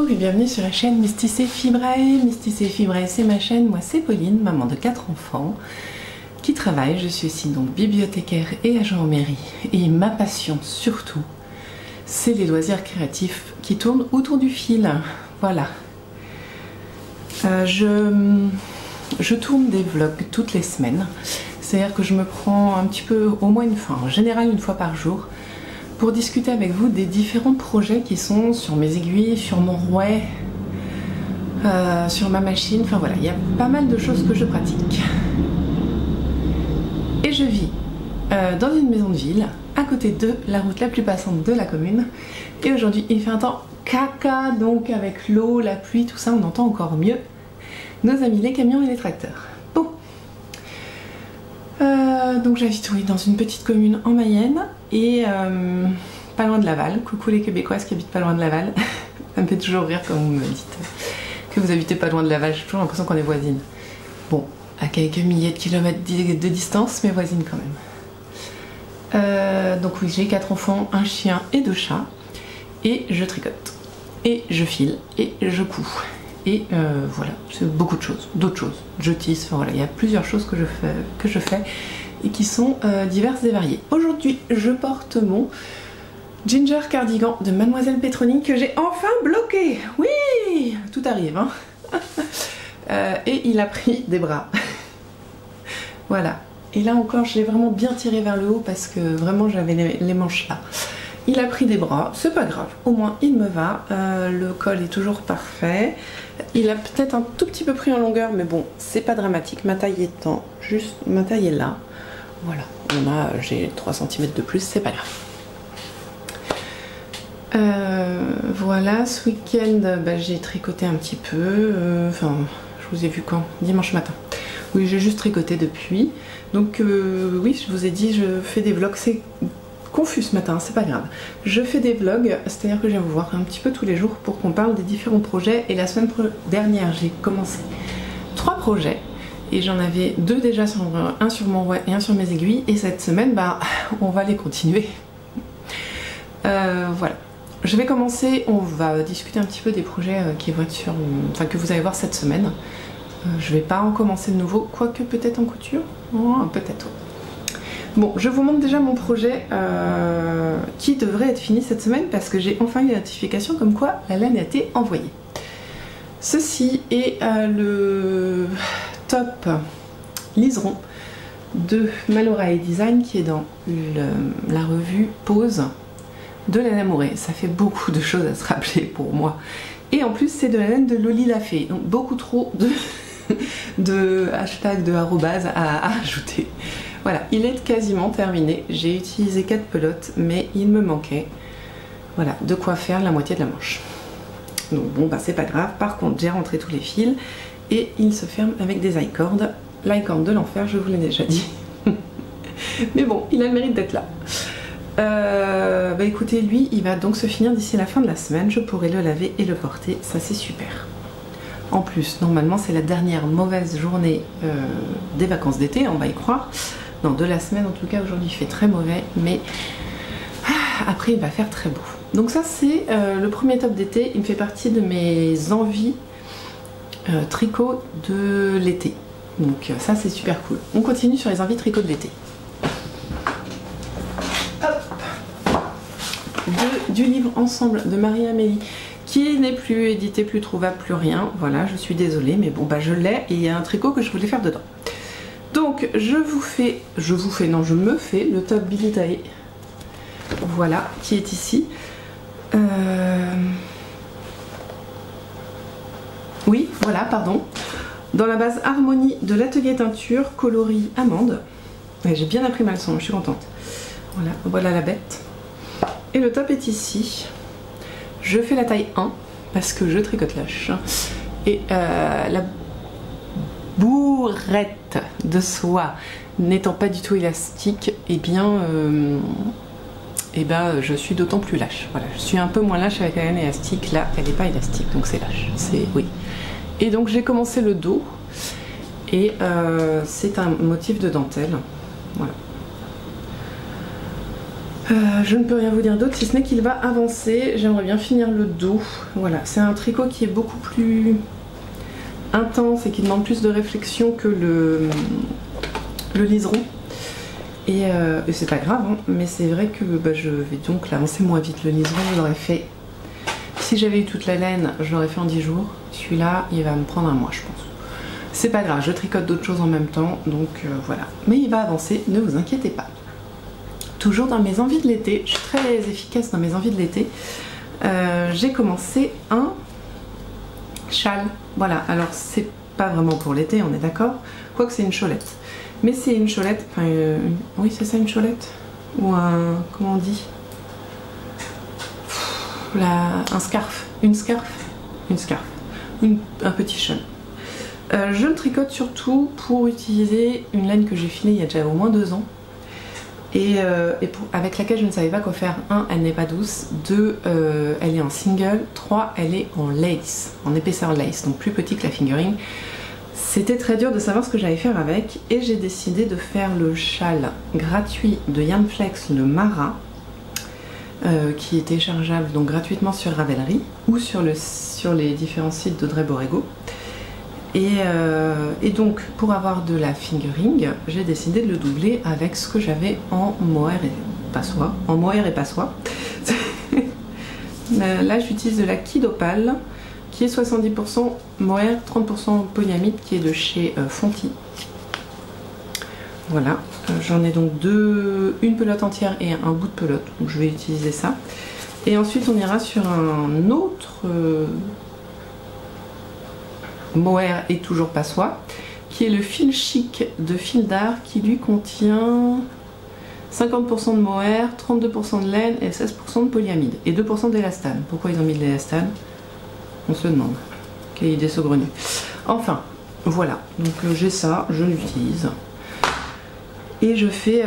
Bonjour et bienvenue sur la chaîne Mysticé Fibrae. Mysticé Fibrae, c'est ma chaîne. Moi, c'est Pauline, maman de 4 enfants, qui travaille. Je suis aussi donc bibliothécaire et agent en mairie. Et ma passion, surtout, c'est les loisirs créatifs qui tournent autour du fil. Voilà. Je tourne des vlogs toutes les semaines. C'est-à-dire que je me prends un petit peu, au moins en général une fois par jour, pour discuter avec vous des différents projets qui sont sur mes aiguilles, sur mon rouet, sur ma machine. Enfin voilà, il y a pas mal de choses que je pratique. Et je vis dans une maison de ville, à côté de la route la plus passante de la commune. Et aujourd'hui, il fait un temps caca, donc avec l'eau, la pluie, tout ça, on entend encore mieux nos amis les camions et les tracteurs. Bon. Donc j'habite dans une petite commune en Mayenne et pas loin de Laval. Coucou les Québécoises qui habitent pas loin de Laval. Ça me fait toujours rire quand vous me dites que vous habitez pas loin de Laval. J'ai toujours l'impression qu'on est voisines. Bon, à quelques milliers de kilomètres de distance, mais voisines quand même. Donc oui, j'ai 4 enfants, un chien et 2 chats. Et je tricote. Et je file. Et je couds. Et voilà, c'est beaucoup de choses, d'autres choses. Je tisse, enfin voilà, il y a plusieurs choses que je fais et qui sont diverses et variées. Aujourd'hui, je porte mon ginger cardigan de Mademoiselle Pétronine que j'ai enfin bloqué. Oui, tout arrive, hein. Et il a pris des bras. Voilà. Et là encore, je l'ai vraiment bien tiré vers le haut parce que vraiment j'avais les manches là. Il a pris des bras, c'est pas grave, au moins il me va. Le col est toujours parfait. Il a peut-être un tout petit peu pris en longueur, mais bon, c'est pas dramatique. Ma taille étant juste, ma taille est là. Voilà, j'ai 3 cm de plus, c'est pas grave. Voilà, ce week-end, j'ai tricoté un petit peu. Enfin, je vous ai vu quand? Dimanche matin. Oui, j'ai juste tricoté depuis. Donc oui, je vous ai dit, je fais des vlogs. C'est confus ce matin, c'est pas grave. Je fais des vlogs, c'est-à-dire que je viens vous voir un petit peu tous les jours pour qu'on parle des différents projets. Et la semaine dernière, j'ai commencé 3 projets. Et j'en avais 2 déjà, un sur mon rouet et un sur mes aiguilles. Et cette semaine, on va les continuer. Voilà. Je vais commencer, on va discuter un petit peu des projets qui vont être que vous allez voir cette semaine. Je vais pas en commencer de nouveau, quoique peut-être en couture. Oh, peut-être. Bon, je vous montre déjà mon projet qui devrait être fini cette semaine parce que j'ai enfin eu la notification comme quoi la laine a été envoyée. Ceci est le top liseron de Malorae Design qui est dans la revue Pose de Laine Amourée. Ça fait beaucoup de choses à se rappeler pour moi. Et en plus, c'est de la laine de Loli la Fée. Donc beaucoup trop de hashtags, de arrobase à ajouter. Voilà, il est quasiment terminé. J'ai utilisé 4 pelotes, mais il me manquait de quoi faire la moitié de la manche. Donc bon, c'est pas grave. Par contre, j'ai rentré tous les fils et il se ferme avec des i-cords. L'i-cord de l'enfer, je vous l'ai déjà dit. Mais bon, il a le mérite d'être là. Écoutez, lui, il va donc se finir d'ici la fin de la semaine. Je pourrai le laver et le porter. Ça, c'est super. En plus, normalement, c'est la dernière mauvaise journée des vacances d'été, on va y croire. Non, de la semaine en tout cas. Aujourd'hui il fait très mauvais, mais après il va faire très beau. Donc ça c'est le premier top d'été. Il me fait partie de mes envies tricot de l'été. Donc ça c'est super cool. On continue sur les envies tricot de l'été. Du livre Ensemble de Marie-Amélie qui n'est plus édité, plus trouvable, plus rien. Voilà, je suis désolée, mais bon je l'ai et il y a un tricot que je voulais faire dedans. Donc je me fais le top Billy Tae, voilà, qui est ici. Oui, voilà, pardon. Dans la base Harmonie de l'atelier teinture, coloris amande. J'ai bien appris ma leçon, je suis contente. Voilà la bête. Et le top est ici. Je fais la taille 1 parce que je tricote lâche. Et la bourrette de soie n'étant pas du tout élastique, je suis d'autant plus lâche. Voilà, je suis un peu moins lâche avec la laine élastique. Là, elle n'est pas élastique, donc c'est lâche. Oui. Et donc j'ai commencé le dos et c'est un motif de dentelle. Voilà. Je ne peux rien vous dire d'autre si ce n'est qu'il va avancer. J'aimerais bien finir le dos. Voilà, c'est un tricot qui est beaucoup plus intense et qui demande plus de réflexion que le liseron. Et c'est pas grave, hein, mais c'est vrai que je vais donc l'avancer moins vite. Le liseron, je l'aurais fait. Si j'avais eu toute la laine, je l'aurais fait en 10 jours. Celui-là, il va me prendre un mois, je pense. C'est pas grave, je tricote d'autres choses en même temps, donc voilà. Mais il va avancer, ne vous inquiétez pas. Toujours dans mes envies de l'été, je suis très efficace dans mes envies de l'été. J'ai commencé un châle. Voilà, alors c'est pas vraiment pour l'été, on est d'accord. Quoique c'est une cholette. Mais c'est une cholette, enfin oui c'est ça, une cholette. Ou un, comment on dit, un scarf, un petit châle. Je le tricote surtout pour utiliser une laine que j'ai filée il y a déjà au moins 2 ans et avec laquelle je ne savais pas quoi faire. 1, elle n'est pas douce, 2, elle est en single, 3, elle est en lace, en épaisseur lace, donc plus petit que la fingering. C'était très dur de savoir ce que j'allais faire avec et j'ai décidé de faire le châle gratuit de Yanflex, le Mara, qui est téléchargeable donc gratuitement sur Ravelry ou sur les différents sites d'Audrey Borrego. Et donc pour avoir de la fingering, j'ai décidé de le doubler avec ce que j'avais en mohair et passoie. Là j'utilise de la Kid Opal qui est 70% mohair, 30% polyamide, qui est de chez Fonty. Voilà, j'en ai donc une pelote entière et un bout de pelote, donc je vais utiliser ça. Et ensuite on ira sur un autre mohair et toujours passoie, qui est le fil chic de Fil d'Art, qui lui contient 50% de mohair, 32% de laine et 16% de polyamide et 2% d'élastane. Pourquoi ils ont mis de l'élastane? On se demande. Quelle idée saugrenue. Enfin, voilà, donc j'ai ça, je l'utilise. Et je fais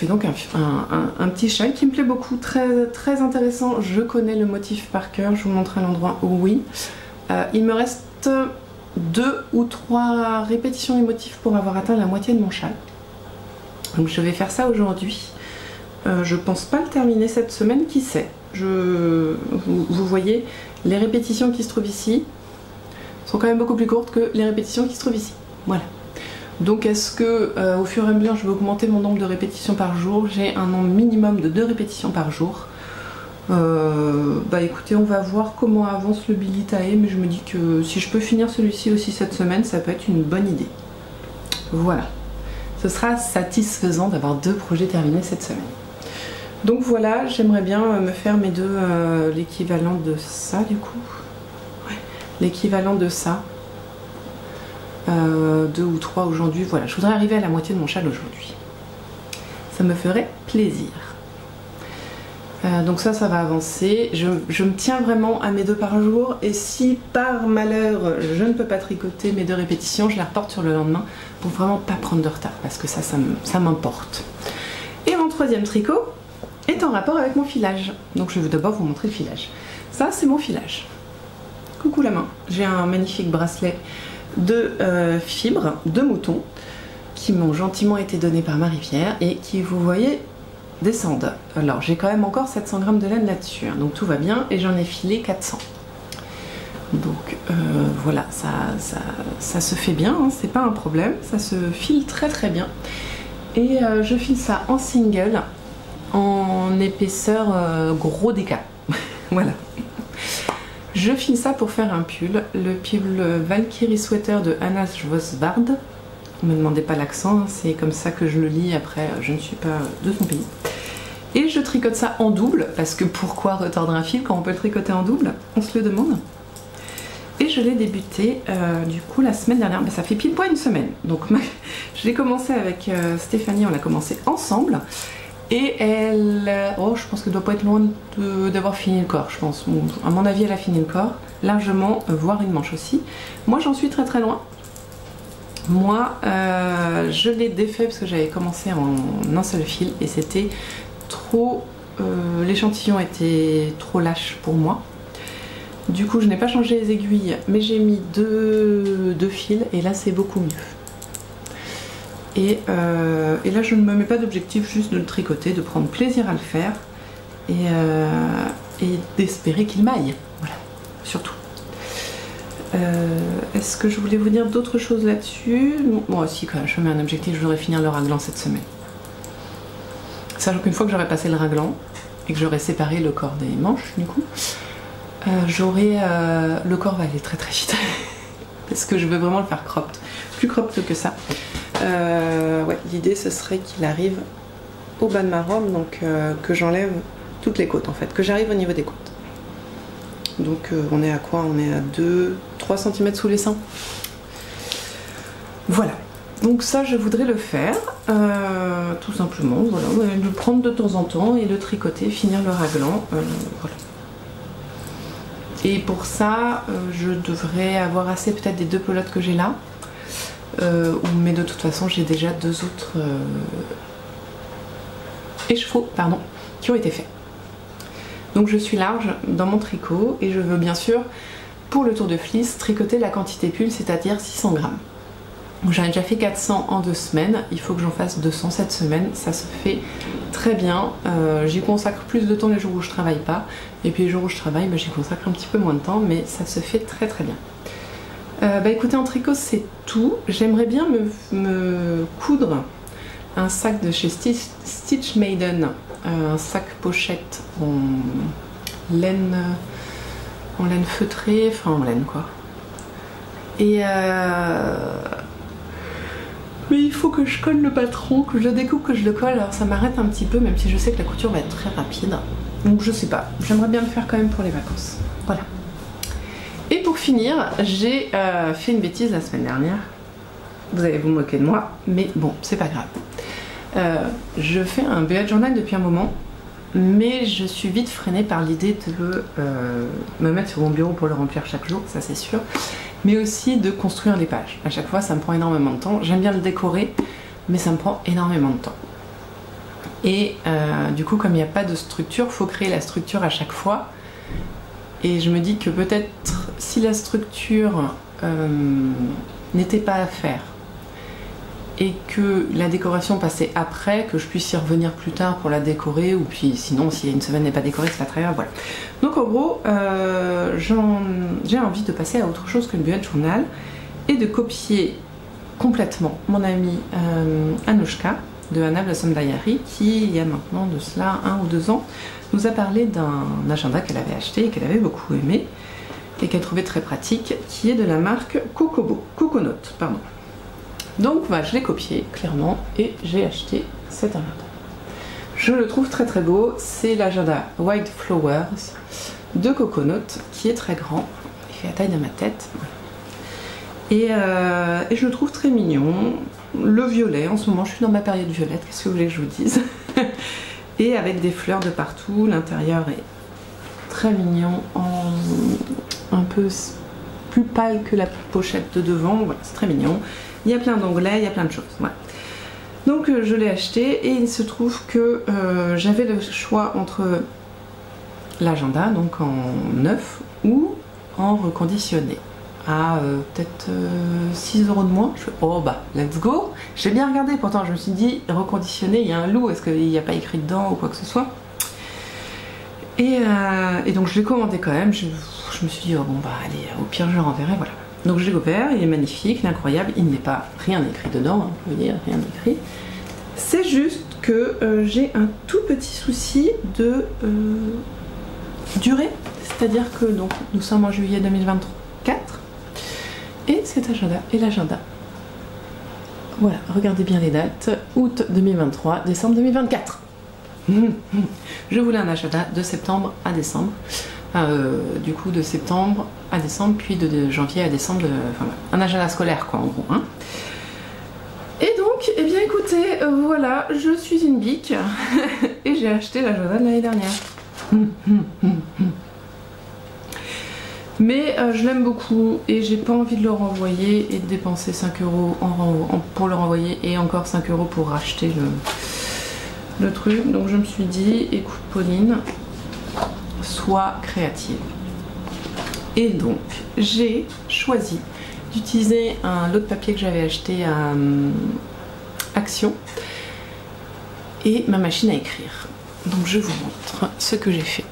donc un petit châle qui me plaît beaucoup, très, très intéressant. Je connais le motif par cœur, je vous montre à l'endroit où oui. Il me reste 2 ou 3 répétitions du motif pour avoir atteint la moitié de mon châle. Donc je vais faire ça aujourd'hui. Je pense pas le terminer cette semaine, qui sait. Vous voyez, les répétitions qui se trouvent ici sont quand même beaucoup plus courtes que les répétitions qui se trouvent ici. Voilà. Donc est-ce que au fur et à mesure je vais augmenter mon nombre de répétitions par jour? J'ai un nombre minimum de 2 répétitions par jour. Écoutez, on va voir comment avance le Billy Tae, mais je me dis que si je peux finir celui-ci aussi cette semaine, ça peut être une bonne idée. Voilà. Ce sera satisfaisant d'avoir 2 projets terminés cette semaine. Donc voilà, j'aimerais bien me faire mes 2, l'équivalent de ça du coup. Ouais, l'équivalent de ça. 2 ou 3 aujourd'hui, voilà, je voudrais arriver à la moitié de mon châle aujourd'hui. Ça me ferait plaisir. Donc ça va avancer. Je me tiens vraiment à mes 2 par jour, et si par malheur je ne peux pas tricoter mes 2 répétitions, je les reporte sur le lendemain pour vraiment pas prendre de retard, parce que ça m'importe. Et mon 3e tricot est en rapport avec mon filage. Donc je vais d'abord vous montrer le filage. Ça c'est mon filage. Coucou la main. J'ai un magnifique bracelet de fibres de mouton qui m'ont gentiment été donnés par Marie-Pierre et qui, vous voyez, descendent. Alors j'ai quand même encore 700 grammes de laine là-dessus, hein, donc tout va bien, et j'en ai filé 400. Donc voilà, ça se fait bien, hein, c'est pas un problème, ça se file très très bien. Et je file ça en single, en épaisseur gros déca. Voilà. Je file ça pour faire un pull, le pull Valkyrie Sweater de Anna Schwarzbard. Ne me demandez pas l'accent, hein, c'est comme ça que je le lis, après je ne suis pas de son pays. Et je tricote ça en double, parce que pourquoi retordre un fil quand on peut le tricoter en double? On se le demande. Et je l'ai débuté du coup la semaine dernière, ça fait pile poil une semaine. Donc je l'ai commencé avec Stéphanie, on l'a commencé ensemble. Et elle, je pense qu'elle doit pas être loin d'avoir fini le corps, je pense. Bon, à mon avis, elle a fini le corps, largement, voire une manche aussi. Moi, j'en suis très très loin. Moi, je l'ai défait parce que j'avais commencé en un seul fil et c'était trop... l'échantillon était trop lâche pour moi. Du coup, je n'ai pas changé les aiguilles, mais j'ai mis deux fils et là, c'est beaucoup mieux. Et là je ne me mets pas d'objectif, juste de le tricoter, de prendre plaisir à le faire et d'espérer qu'il m'aille, voilà, surtout. Est-ce que je voulais vous dire d'autres choses là-dessus? Bon, si, quand même, je me mets un objectif, je voudrais finir le raglan cette semaine. Sachant qu'une fois que j'aurai passé le raglan et que j'aurai séparé le corps des manches, du coup, le corps va aller très très vite. Parce que je veux vraiment le faire cropped, plus cropped que ça. Ouais, l'idée ce serait qu'il arrive au bas de ma robe, donc que j'enlève toutes les côtes en fait, que j'arrive au niveau des côtes. Donc on est à quoi? On est à 2-3 cm sous les seins. Voilà. Donc ça je voudrais le faire, tout simplement, voilà, le prendre de temps en temps et le tricoter, finir le raglan, voilà. Et pour ça, je devrais avoir assez peut-être des 2 pelotes que j'ai là, mais de toute façon j'ai déjà 2 autres écheveaux, pardon, qui ont été faits. Donc je suis large dans mon tricot et je veux bien sûr, pour le tour de fleece, tricoter la quantité pull, c'est-à-dire 600 grammes. J'en ai déjà fait 400 en 2 semaines, il faut que j'en fasse 200 cette semaine, ça se fait très bien. J'y consacre plus de temps les jours où je travaille pas, et puis les jours où je travaille, j'y consacre un petit peu moins de temps, mais ça se fait très très bien. Écoutez, en tricot c'est tout. J'aimerais bien me coudre un sac de chez Stitch Maiden, un sac pochette en laine feutrée, enfin en laine quoi. Et mais il faut que je colle le patron, que je le découpe, que je le colle, alors ça m'arrête un petit peu, même si je sais que la couture va être très rapide. Donc je sais pas, j'aimerais bien le faire quand même pour les vacances. Voilà. Et pour finir, j'ai fait une bêtise la semaine dernière. Vous allez vous moquer de moi, mais bon, c'est pas grave. Je fais un bullet journal depuis un moment, mais je suis vite freinée par l'idée de me mettre sur mon bureau pour le remplir chaque jour, ça c'est sûr, mais aussi de construire des pages. À chaque fois, ça me prend énormément de temps. J'aime bien le décorer, mais ça me prend énormément de temps. Et du coup, comme il n'y a pas de structure, il faut créer la structure à chaque fois. Et je me dis que peut-être si la structure n'était pas à faire et que la décoration passait après, que je puisse y revenir plus tard pour la décorer, ou puis sinon si une semaine n'est pas décorée c'est pas très grave, voilà. Donc en gros j'ai envie de passer à autre chose que le bullet journal et de copier complètement mon amie Anouchka de Anna Blossom Diary, qui il y a maintenant de cela 1 ou 2 ans nous a parlé d'un agenda qu'elle avait acheté et qu'elle avait beaucoup aimé et qu'elle trouvait très pratique, qui est de la marque Coconote, pardon. Donc voilà, je l'ai copié clairement et j'ai acheté cet agenda. Je le trouve très très beau, c'est l'agenda White Flowers de Coconote qui est très grand, il fait la taille de ma tête. Et je le trouve très mignon. Le violet, en ce moment je suis dans ma période violette, qu'est-ce que vous voulez que je vous dise? Et avec des fleurs de partout, l'intérieur est très mignon, un peu plus pâle que la pochette de devant, voilà, c'est très mignon. Il y a plein d'onglets, il y a plein de choses. Voilà. Donc je l'ai acheté et il se trouve que j'avais le choix entre l'agenda, donc en neuf, ou en reconditionné. À peut-être 6 € de moins. Je fais, oh bah let's go. J'ai bien regardé, pourtant je me suis dit reconditionné, il y a un loup, est-ce qu'il n'y a pas écrit dedans ou quoi que ce soit. Et donc je l'ai commandé quand même. Je me suis dit oh, bon bah allez, au pire je le renverrai, voilà. Donc je l'ai ouvert, il est magnifique, il est incroyable, il n'est pas rien écrit dedans, hein, je veux dire, rien écrit. C'est juste que j'ai un tout petit souci de durée, c'est-à-dire que donc nous sommes en juillet 2024 et cet agenda et l'agenda. Voilà, regardez bien les dates, août 2023, décembre 2024. Je voulais un agenda de septembre à décembre. Du coup de septembre à décembre, puis de janvier à décembre, enfin, un agenda scolaire quoi en gros. Hein. Et donc, eh bien écoutez, voilà, je suis une bique et j'ai acheté l'agenda de l'année dernière. Mais je l'aime beaucoup et j'ai pas envie de le renvoyer et de dépenser 5 € pour le renvoyer et encore 5 € pour racheter le truc. Donc je me suis dit, écoute Pauline, sois créative. Et donc j'ai choisi d'utiliser un lot de papier que j'avais acheté Action et ma machine à écrire. Donc je vous montre ce que j'ai fait.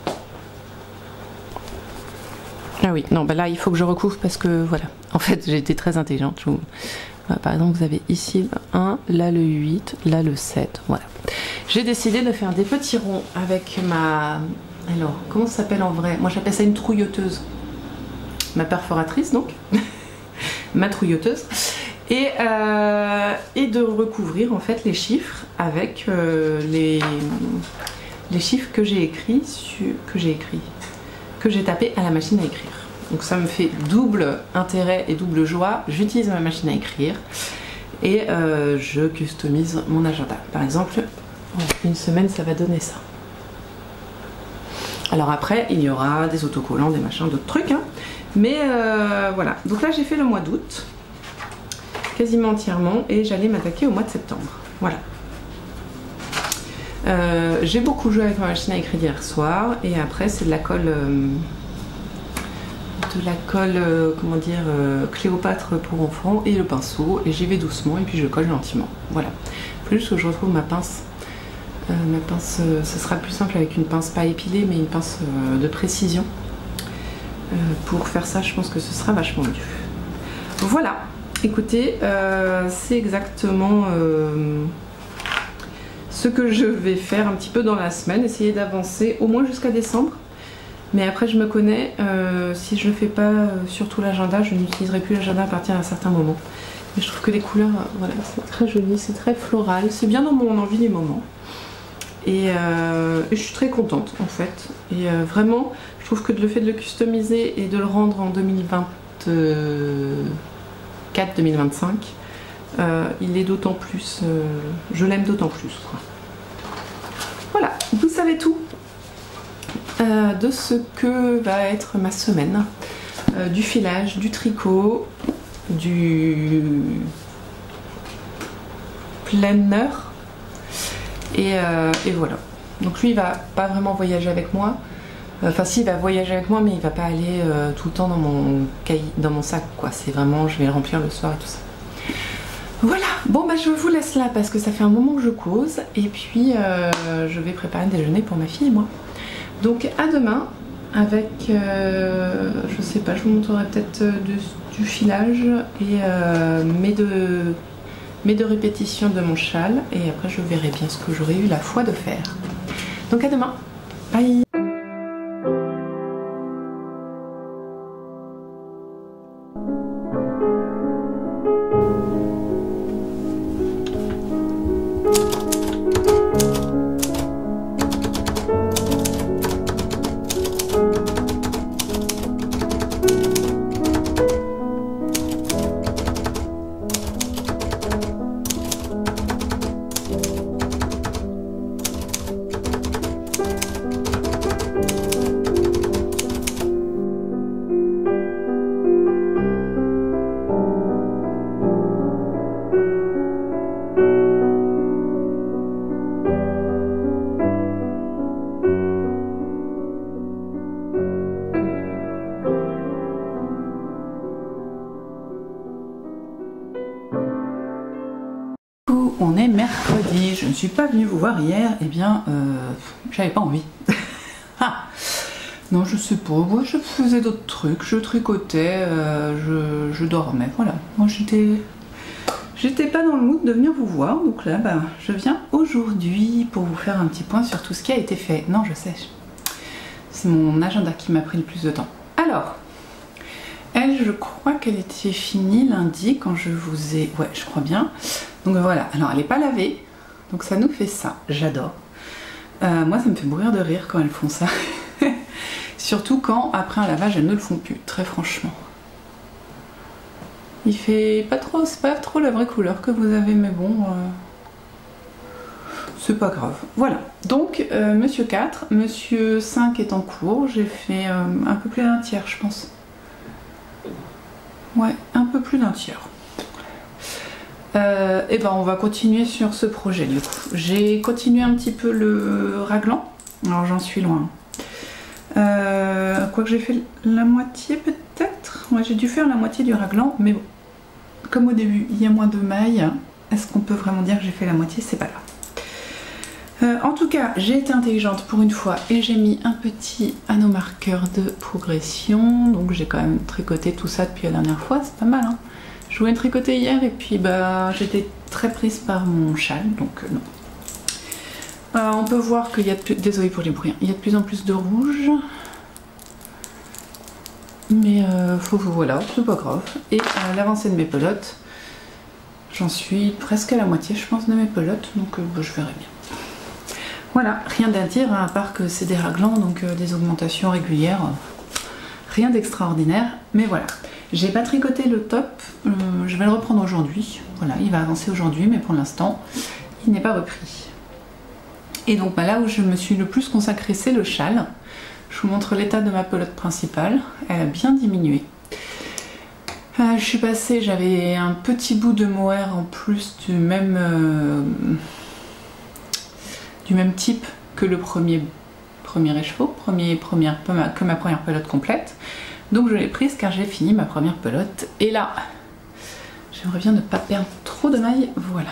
Ah oui, non, bah là il faut que je recouvre parce que voilà, en fait j'ai été très intelligente. Voilà, par exemple, vous avez ici le 1, là le 8, là le 7, voilà. J'ai décidé de faire des petits ronds avec ma... Alors, comment ça s'appelle en vrai? Moi j'appelle ça une trouilloteuse. Ma perforatrice donc, ma trouilloteuse. Et de recouvrir en fait les chiffres avec les chiffres que j'ai écrits, que j'ai tapé à la machine à écrire. Donc ça me fait double intérêt et double joie. J'utilise ma machine à écrire et je customise mon agenda. Par exemple, une semaine ça va donner ça. Alors après il y aura des autocollants, des machins, d'autres trucs, hein. Mais voilà. Donc là j'ai fait le mois d'août quasiment entièrement et j'allais m'attaquer au mois de septembre. Voilà. J'ai beaucoup joué avec ma machine à écrire hier soir et après c'est de la colle comment dire, Cléopâtre pour enfants et le pinceau et j'y vais doucement et puis je colle gentiment. Voilà. Il faut juste que je retrouve ma pince. Ma pince, ce sera plus simple avec une pince pas épilée mais une pince de précision. Pour faire ça je pense que ce sera vachement mieux. Voilà. Écoutez, c'est exactement ce que je vais faire un petit peu dans la semaine, essayer d'avancer au moins jusqu'à décembre. Mais après je me connais, si je ne le fais pas sur tout l'agenda, je n'utiliserai plus l'agenda à partir d'un certain moment. Mais je trouve que les couleurs, voilà, c'est très joli, c'est très floral, c'est bien dans mon envie du moment. Et je suis très contente en fait. Et vraiment, je trouve que le fait de le customiser et de le rendre en 2024-2025, il est d'autant plus, je l'aime d'autant plus, quoi. Voilà, vous savez tout de ce que va être ma semaine, du filage, du tricot, du planner et voilà. Donc lui il va pas vraiment voyager avec moi. Enfin si, il va voyager avec moi mais il va pas aller tout le temps dans mon sac quoi. C'est vraiment, je vais le remplir le soir et tout ça. Voilà, bon bah je vous laisse là parce que ça fait un moment que je cause et puis je vais préparer un déjeuner pour ma fille et moi. Donc à demain avec, je sais pas, je vous montrerai peut-être du filage et mes deux répétitions de mon châle et après je verrai bien ce que j'aurais eu la foi de faire. Donc à demain, bye. On est mercredi, je ne suis pas venue vous voir hier, et bien j'avais pas envie. Non je sais pas, moi je faisais d'autres trucs, je tricotais, je dormais, voilà. Moi j'étais pas dans le mood de venir vous voir, donc là bah, je viens aujourd'hui pour vous faire un petit point sur tout ce qui a été fait. Non je sais, c'est mon agenda qui m'a pris le plus de temps. Alors, elle je crois qu'elle était finie lundi quand je vous ai... Ouais je crois bien. Donc voilà, alors elle n'est pas lavée, donc ça nous fait ça, j'adore. Moi ça me fait mourir de rire quand elles font ça. Surtout quand après un lavage elles ne le font plus, très franchement. Il fait pas trop, c'est pas trop la vraie couleur que vous avez, mais bon, c'est pas grave. Voilà, donc monsieur 4, monsieur 5 est en cours, j'ai fait un peu plus d'un tiers je pense. Ouais, un peu plus d'un tiers. Et ben on va continuer sur ce projet du coup. J'ai continué un petit peu le raglan, alors j'en suis loin. Quoique j'ai fait la moitié peut-être. Ouais, j'ai dû faire la moitié du raglan, mais bon, comme au début il y a moins de mailles, est-ce qu'on peut vraiment dire que j'ai fait la moitié? C'est pas grave. En tout cas, j'ai été intelligente pour une fois et j'ai mis un petit anneau marqueur de progression. Donc j'ai quand même tricoté tout ça depuis la dernière fois, c'est pas mal. Hein. Je voulais tricoter hier et puis bah j'étais très prise par mon châle, donc non. On peut voir qu'il y a de plus... Désolée pour les bruits, hein. Il y a de plus en plus de rouge. Mais voilà, c'est pas grave. Et l'avancée de mes pelotes, j'en suis presque à la moitié, je pense, de mes pelotes, donc bah, je verrai bien. Voilà, rien à dire, hein, à part que c'est des raglans, donc des augmentations régulières, rien d'extraordinaire, mais voilà. J'ai pas tricoté le top, je vais le reprendre aujourd'hui, voilà, il va avancer aujourd'hui, mais pour l'instant, il n'est pas repris. Et donc bah, là où je me suis le plus consacrée, c'est le châle. Je vous montre l'état de ma pelote principale, elle a bien diminué. Je suis passée, j'avais un petit bout de mohair en plus du même type que le premier écheveau, que ma première pelote complète. Donc je l'ai prise car j'ai fini ma première pelote. Et là, j'aimerais bien ne pas perdre trop de mailles. Voilà.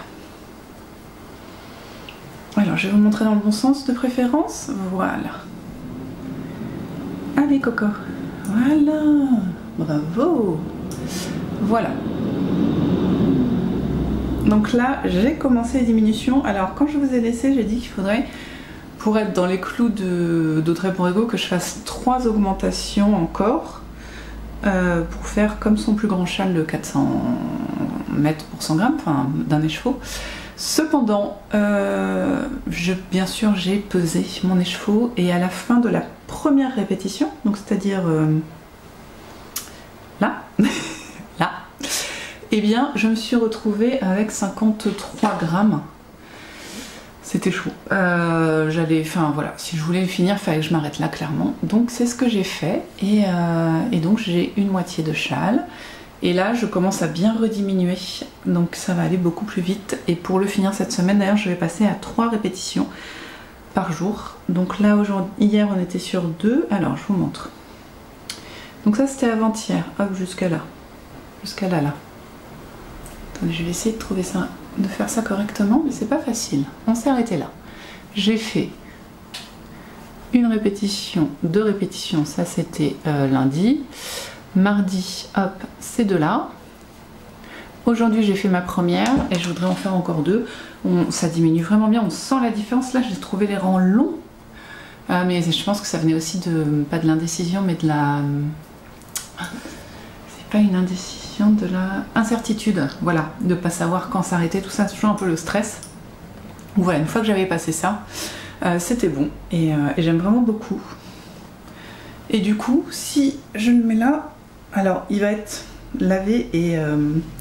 Alors je vais vous montrer dans le bon sens de préférence. Voilà. Allez Coco. Voilà. Bravo. Voilà. Donc là, j'ai commencé les diminutions. Alors quand je vous ai laissé, j'ai dit qu'il faudrait, pour être dans les clous d'Audrey Borrego, que je fasse 3 augmentations encore pour faire comme son plus grand châle de 400 mètres pour 100 grammes, enfin d'un écheveau. Cependant, bien sûr, j'ai pesé mon écheveau et à la fin de la première répétition, donc c'est-à-dire là, là, eh bien, je me suis retrouvée avec 53 grammes. C'était chaud. Enfin voilà, si je voulais le finir, il fallait que je m'arrête là, clairement. Donc c'est ce que j'ai fait. Et donc j'ai une moitié de châle. Et là, je commence à bien rediminuer. Donc ça va aller beaucoup plus vite. Et pour le finir cette semaine, d'ailleurs, je vais passer à 3 répétitions par jour. Donc là, hier, on était sur 2. Alors, je vous montre. Donc ça, c'était avant-hier. Hop, jusqu'à là. Jusqu'à là, là. Attendez, je vais essayer de trouver ça, de faire ça correctement, mais c'est pas facile. On s'est arrêté là. J'ai fait une répétition, 2 répétitions, ça c'était lundi. Mardi, hop, ces 2 là. Aujourd'hui j'ai fait ma première et je voudrais en faire encore 2. Ça diminue vraiment bien, on sent la différence. Là j'ai trouvé les rangs longs, mais je pense que ça venait aussi de, pas de l'indécision, mais de la... C'est pas une indécision, de la incertitude, voilà, de pas savoir quand s'arrêter, tout ça, c'est toujours un peu le stress. Voilà, une fois que j'avais passé ça, c'était bon et j'aime vraiment beaucoup. Et du coup, si je le mets là, alors il va être lavé et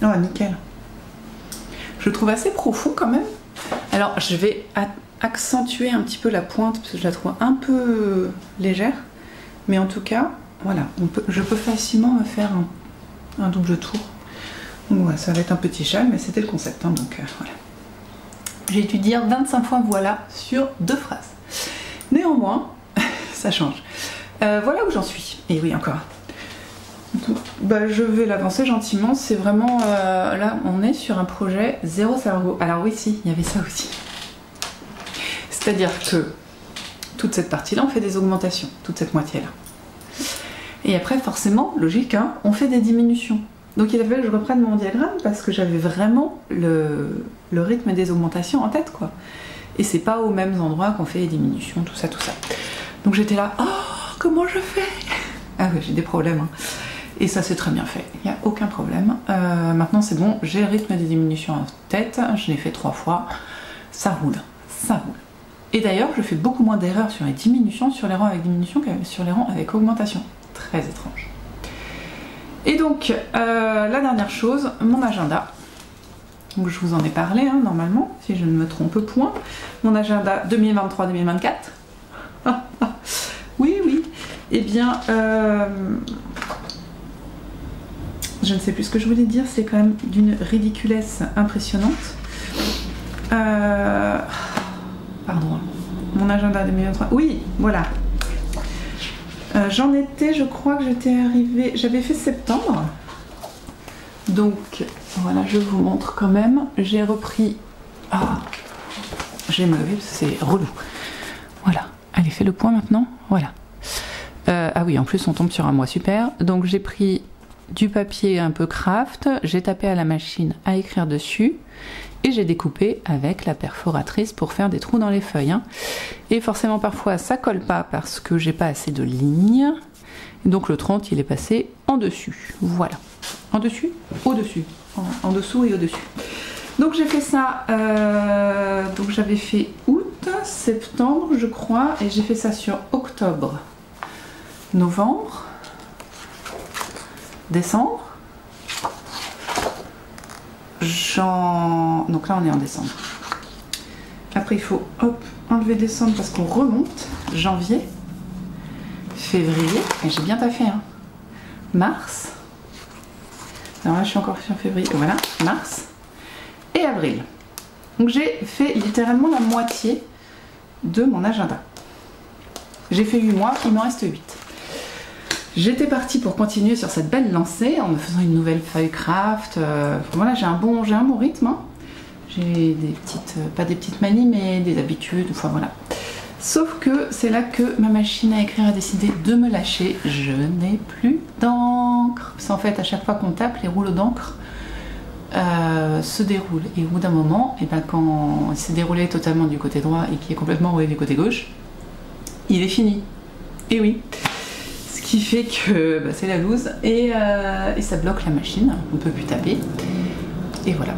oh nickel. Je le trouve assez profond quand même. Alors je vais accentuer un petit peu la pointe parce que je la trouve un peu légère, mais en tout cas, voilà, je peux facilement me faire un double tour. Donc voilà, ça va être un petit châle, mais c'était le concept, hein, donc voilà. J'ai dû dire 25 fois voilà sur 2 phrases. Néanmoins, ça change. Voilà où j'en suis. Et oui, encore. Donc, bah, je vais l'avancer gentiment. C'est vraiment... là, on est sur un projet zéro salarié. Alors oui, si, il y avait ça aussi. C'est-à-dire que toute cette partie-là, on fait des augmentations. Toute cette moitié-là. Et après, forcément, logique, hein, on fait des diminutions. Donc il a fallu que je reprenne mon diagramme parce que j'avais vraiment le rythme des augmentations en tête, quoi. Et c'est pas aux mêmes endroits qu'on fait les diminutions, tout ça, tout ça. Donc j'étais là, oh, comment je fais? Ah oui, j'ai des problèmes. Hein. Et ça c'est très bien fait, il n'y a aucun problème. Maintenant c'est bon, j'ai le rythme des diminutions en tête, je l'ai fait 3 fois, ça roule, ça roule. Et d'ailleurs, je fais beaucoup moins d'erreurs sur les diminutions, sur les rangs avec diminution que sur les rangs avec augmentation. Très étrange. Et donc, la dernière chose, mon agenda. Donc, je vous en ai parlé, hein, normalement, si je ne me trompe point. Mon agenda 2023-2024. Oui, oui. Eh bien, je ne sais plus ce que je voulais dire, c'est quand même d'une ridiculesse impressionnante. Pardon. Mon agenda 2023. Oui, voilà. J'en étais, je crois que j'étais arrivée, j'avais fait septembre, Donc voilà, je vous montre quand même. J'ai repris... Ah, je vais me lever parce que c'est relou. Voilà, allez, fais le point maintenant. Voilà. Ah oui, en plus on tombe sur un mois, super. Donc j'ai pris du papier un peu craft, j'ai tapé à la machine à écrire dessus et j'ai découpé avec la perforatrice pour faire des trous dans les feuilles. Hein. Et forcément parfois ça colle pas parce que j'ai pas assez de lignes. Donc le 30 il est passé en dessus. Voilà. En dessus, au-dessus. En dessous et au-dessus. Donc j'ai fait ça, donc j'avais fait août, septembre je crois, et j'ai fait ça sur octobre, novembre, décembre, donc là on est en décembre. Après il faut hop, enlever décembre parce qu'on remonte, janvier, février, et j'ai bien taffé, hein. Mars, alors là je suis encore sur février, voilà, mars, et avril. Donc j'ai fait littéralement la moitié de mon agenda. J'ai fait 8 mois, il m'en reste 8. J'étais partie pour continuer sur cette belle lancée en me faisant une nouvelle feuille craft. Voilà, j'ai un bon rythme. Hein. J'ai des petites, pas des petites manies, mais des habitudes. Enfin voilà. Sauf que c'est là que ma machine à écrire a décidé de me lâcher. Je n'ai plus d'encre. Parce qu'en fait, à chaque fois qu'on tape, les rouleaux d'encre se déroulent. Et au bout d'un moment, et ben, quand il s'est déroulé totalement du côté droit et qui est complètement roulé du côté gauche, il est fini. Et oui. Ce qui fait que bah, c'est la loose et ça bloque la machine. On ne peut plus taper. Et voilà.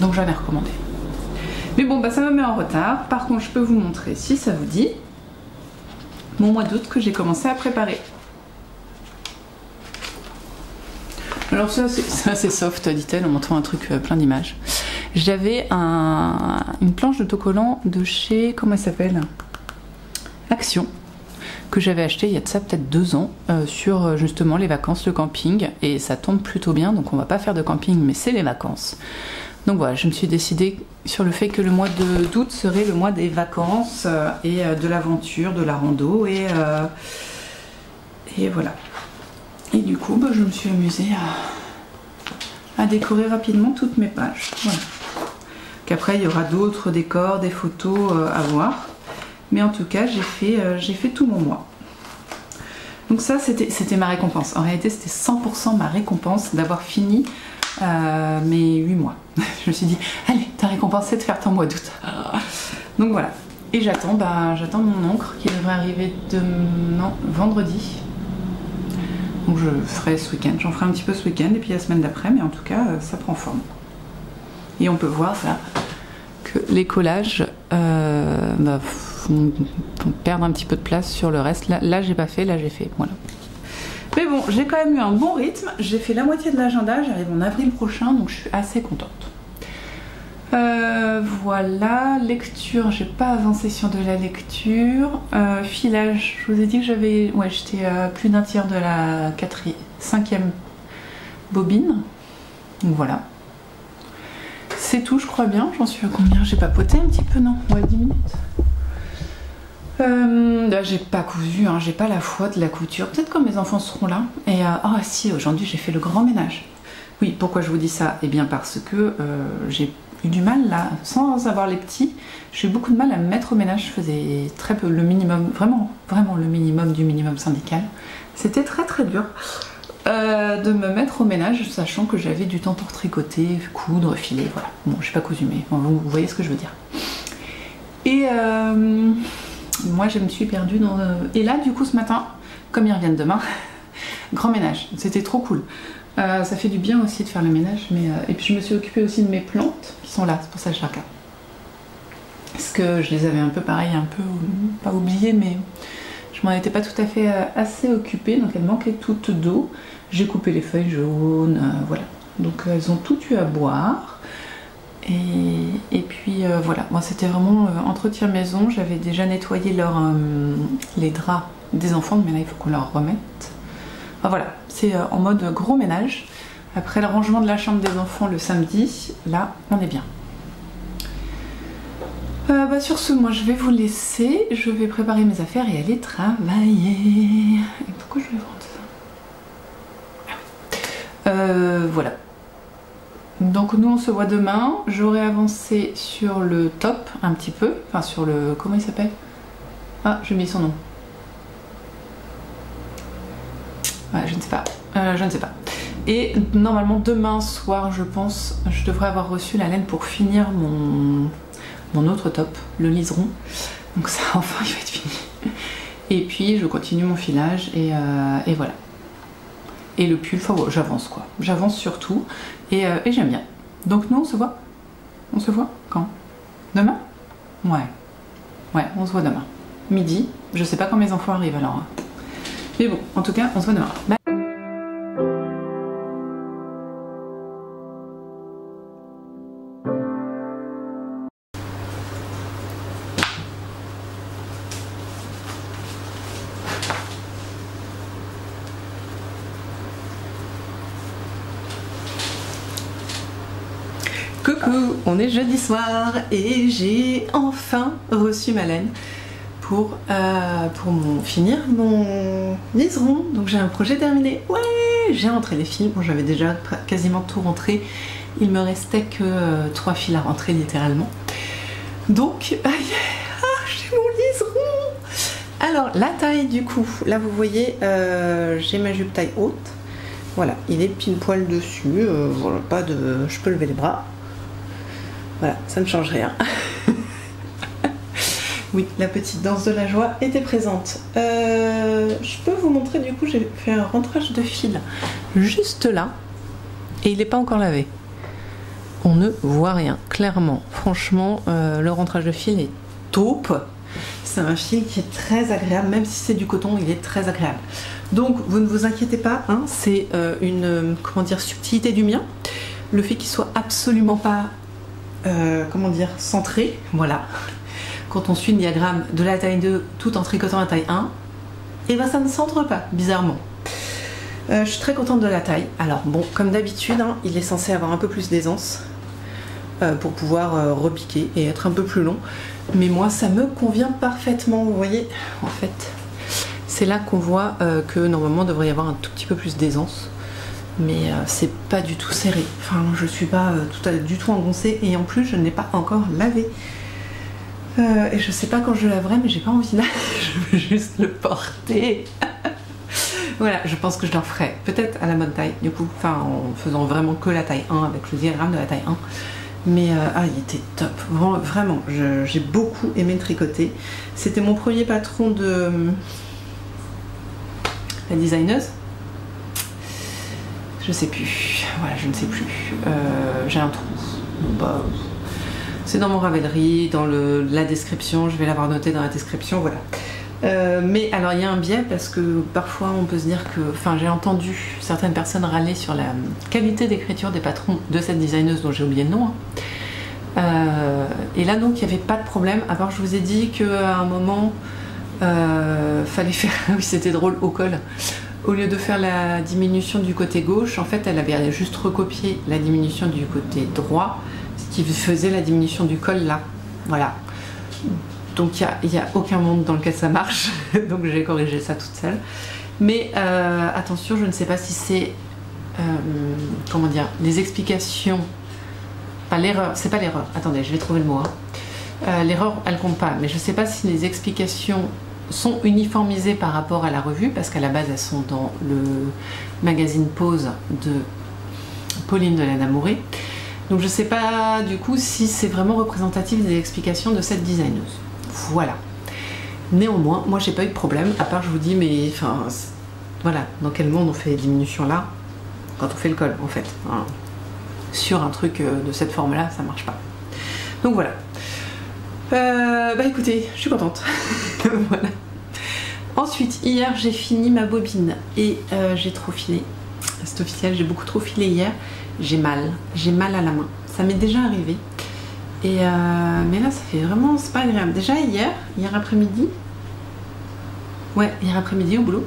Donc jamais recommandé. Mais bon, bah, ça me met en retard. Par contre, je peux vous montrer, si ça vous dit, mon mois d'août que j'ai commencé à préparer. Alors ça c'est assez soft, dit-elle en montrant un truc plein d'images. J'avais une planche d'autocollant de chez, comment elle s'appelle, Action, que j'avais acheté il y a de ça peut-être 2 ans sur justement les vacances, le camping, et ça tombe plutôt bien, donc on va pas faire de camping mais c'est les vacances. Donc voilà, je me suis décidée sur le fait que le mois d'août serait le mois des vacances et de l'aventure, de la rando et voilà. Et du coup, bah, je me suis amusée à décorer rapidement toutes mes pages. Voilà. Qu'après, il y aura d'autres décors, des photos à voir. Mais en tout cas, j'ai fait tout mon mois. Donc ça, c'était ma récompense. En réalité, c'était 100% ma récompense d'avoir fini mes 8 mois. Je me suis dit, allez, ta récompense, c'est de faire ton mois d'août. Donc voilà. Et j'attends mon encre qui devrait arriver vendredi. Donc je ferai ce week-end, j'en ferai un petit peu ce week-end et puis la semaine d'après, mais en tout cas ça prend forme. Et on peut voir là que les collages vont perdre un petit peu de place sur le reste. Là j'ai pas fait, là j'ai fait, voilà. Mais bon, j'ai quand même eu un bon rythme, j'ai fait la moitié de l'agenda, j'arrive en avril prochain, donc je suis assez contente. Voilà, lecture, j'ai pas avancé sur de la lecture. Filage, je vous ai dit que j'avais, ouais, j'étais à plus d'un tiers de la 5e bobine. Donc voilà. C'est tout, je crois bien. J'en suis à combien? J'ai papoté un petit peu, non? Ouais, 10 minutes. Là, j'ai pas cousu, hein, j'ai pas la foi de la couture. Peut-être quand mes enfants seront là. Et ah si, aujourd'hui j'ai fait le grand ménage. Oui, pourquoi je vous dis ça? Eh bien parce que j'ai eu du mal là, sans avoir les petits, j'ai eu beaucoup de mal à me mettre au ménage. Je faisais très peu, le minimum, vraiment le minimum du minimum syndical. C'était très très dur de me mettre au ménage, sachant que j'avais du temps pour tricoter, coudre, filer, voilà. Bon, j'ai pas cousu, mais vous voyez ce que je veux dire. Et moi je me suis perdue dans... Et là du coup ce matin, comme ils reviennent demain, grand ménage, c'était trop cool. Ça fait du bien aussi de faire le ménage, mais et puis je me suis occupée aussi de mes plantes qui sont là, c'est pour ça que je les regarde. Parce que je les avais un peu pareil, un peu pas oubliées, mais je m'en étais pas tout à fait assez occupée, donc elles manquaient toutes d'eau. J'ai coupé les feuilles jaunes, voilà. Donc elles ont tout eu à boire. Et puis voilà, moi c'était vraiment entretien maison. J'avais déjà nettoyé les draps des enfants, mais là il faut qu'on leur remette. Enfin, voilà, c'est en mode gros ménage. Après le rangement de la chambre des enfants le samedi, là on est bien. Sur ce, moi je vais vous laisser, je vais préparer mes affaires et aller travailler. Et pourquoi je vais vendre ça? Voilà. Donc nous on se voit demain. J'aurai avancé sur le top un petit peu. Enfin sur le... Comment il s'appelle? Ah, j'ai mis son nom. Ouais, je ne sais pas. Je ne sais pas. Et normalement demain soir, je pense, je devrais avoir reçu la laine pour finir mon autre top, le liseron. Donc ça, enfin, il va être fini. Et puis je continue mon filage et voilà. Et le pull, enfin, j'avance quoi. J'avance surtout et j'aime bien. Donc nous, on se voit. On se voit quand? Demain? Ouais. Ouais, on se voit demain. Midi. Je sais pas quand mes enfants arrivent alors. Mais bon, en tout cas, on se voit demain. Bye. Coucou, on est jeudi soir et j'ai enfin reçu ma laine pour finir mon liseron. Donc j'ai un projet terminé. Ouais, j'ai rentré les fils. Bon, j'avais déjà quasiment tout rentré. Il me restait que 3 fils à rentrer littéralement. Donc, j'ai mon liseron. Alors, la taille du coup, là vous voyez, j'ai ma jupe taille haute. Voilà, il est pile poil dessus. Voilà, pas de... Je peux lever les bras. Voilà, ça ne change rien. Oui, la petite danse de la joie était présente. Je peux vous montrer, du coup, j'ai fait un rentrage de fil juste là. Et il n'est pas encore lavé. On ne voit rien, clairement. Franchement, le rentrage de fil est taupe. C'est un fil qui est très agréable, même si c'est du coton, il est très agréable. Donc, vous ne vous inquiétez pas, hein, c'est une, comment dire, subtilité du mien. Le fait qu'il soit absolument pas... comment dire, centré, voilà. Quand on suit le diagramme de la taille 2 tout en tricotant la taille 1, et ben ça ne centre pas, bizarrement. Je suis très contente de la taille. Alors bon, comme d'habitude, hein, il est censé avoir un peu plus d'aisance pour pouvoir repiquer et être un peu plus long. Mais moi, ça me convient parfaitement, vous voyez. En fait, c'est là qu'on voit que normalement, il devrait y avoir un tout petit peu plus d'aisance. Mais c'est pas du tout serré. Enfin, je suis pas du tout engoncée et en plus, je ne l'ai pas encore lavé. Et je sais pas quand je laverai, mais j'ai pas envie de laver. Je veux juste le porter. Voilà, je pense que je l'en ferai peut-être à la bonne taille, du coup, enfin en faisant vraiment que la taille 1 avec le diagramme de la taille 1. Mais il était top, vraiment, j'ai beaucoup aimé le tricoter. C'était mon premier patron de la designeuse. Je sais plus, voilà, je ne sais plus. J'ai un trou. Bah, c'est dans mon Ravelry, dans la description, je vais l'avoir noté dans la description, voilà. Mais alors il y a un biais parce que parfois on peut se dire que, enfin j'ai entendu certaines personnes râler sur la qualité d'écriture des patrons de cette designeuse dont j'ai oublié le nom. Et là donc il n'y avait pas de problème, à part je vous ai dit qu'à un moment fallait faire, oui c'était drôle, au col. Au lieu de faire la diminution du côté gauche, en fait elle avait juste recopié la diminution du côté droit, ce qui faisait la diminution du col là, voilà. Donc il n'y a aucun monde dans lequel ça marche, donc j'ai corrigé ça toute seule. Mais attention, je ne sais pas si c'est, comment dire, les explications, pas l'erreur, c'est pas l'erreur, attendez, je vais trouver le mot. Hein. L'erreur, elle compte pas, mais je ne sais pas si les explications sont uniformisées par rapport à la revue, parce qu'à la base elles sont dans le magazine Pose de Pauline de Laine Amourée. Donc je ne sais pas du coup si c'est vraiment représentatif des explications de cette designeuse. Voilà. Néanmoins, moi j'ai pas eu de problème, à part je vous dis, mais enfin, voilà, dans quel monde on fait les diminutions là, quand on fait le col en fait. Hein. Sur un truc de cette forme là, ça marche pas. Donc voilà. Bah écoutez, je suis contente. Voilà. Ensuite, hier j'ai fini ma bobine et j'ai trop filé. C'est officiel, j'ai beaucoup trop filé hier. J'ai mal à la main. Ça m'est déjà arrivé. Et mais là, ça fait vraiment, c'est pas agréable. Déjà hier après-midi, ouais, hier après-midi au boulot,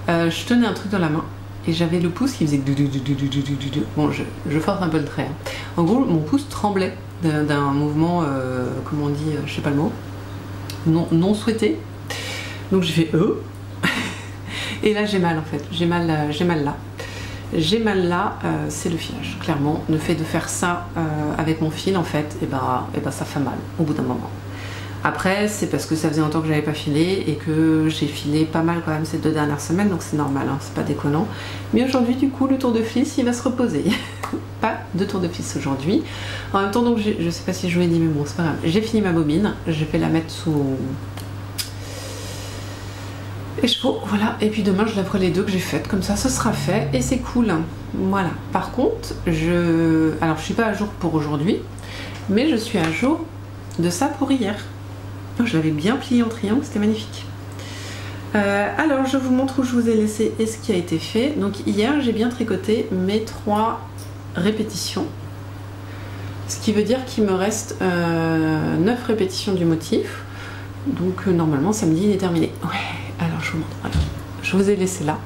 je tenais un truc dans la main et j'avais le pouce qui faisait bon, je force un peu le trait. Hein. En gros, mon pouce tremblait d'un mouvement, comment on dit, je sais pas le mot, non souhaité. Donc j'ai fait et là j'ai mal en fait, j'ai mal là. j'ai mal là, c'est le filage. Clairement, le fait de faire ça avec mon fil, en fait, et ben ça fait mal au bout d'un moment. Après, c'est parce que ça faisait longtemps que j'avais pas filé et que j'ai filé pas mal quand même ces 2 dernières semaines, donc c'est normal, hein, c'est pas déconnant. Mais aujourd'hui, du coup, le tour de fils, il va se reposer. Pas de tour de fils aujourd'hui. En même temps, donc, je sais pas si je vous l'ai dit, mais bon, c'est pas grave. J'ai fini ma bobine, je vais la mettre sous écheveau, voilà. Et puis demain, je laverai les 2 que j'ai faites, comme ça, ce sera fait et c'est cool. Voilà. Par contre, alors je suis pas à jour pour aujourd'hui, mais je suis à jour de ça pour hier. Je l'avais bien plié en triangle, c'était magnifique. Alors je vous montre où je vous ai laissé et ce qui a été fait. Donc hier j'ai bien tricoté mes 3 répétitions, ce qui veut dire qu'il me reste 9 répétitions du motif. Donc normalement samedi il est terminé. Ouais, alors je vous montre. Alors, je vous ai laissé là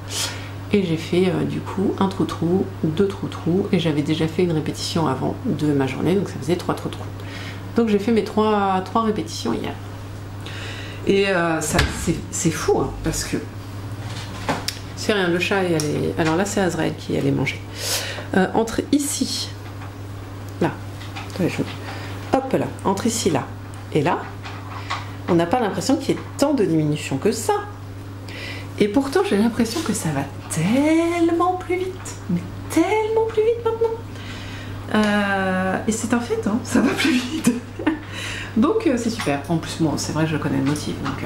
et j'ai fait du coup un trou-trou, 2 trous-trous et j'avais déjà fait une répétition avant de ma journée, donc ça faisait 3 trous-trous. Donc j'ai fait mes 3 répétitions hier. Et c'est fou, hein, parce que c'est rien, le chat est allé... Alors là, c'est Azrael qui est allé manger. Entre ici, là, hop là, entre ici, là, et là, on n'a pas l'impression qu'il y ait tant de diminution que ça. Et pourtant, j'ai l'impression que ça va tellement plus vite, mais tellement plus vite maintenant. Et c'est un fait, hein, ça va plus vite. Donc c'est super. En plus, moi, c'est vrai que je connais le motif, donc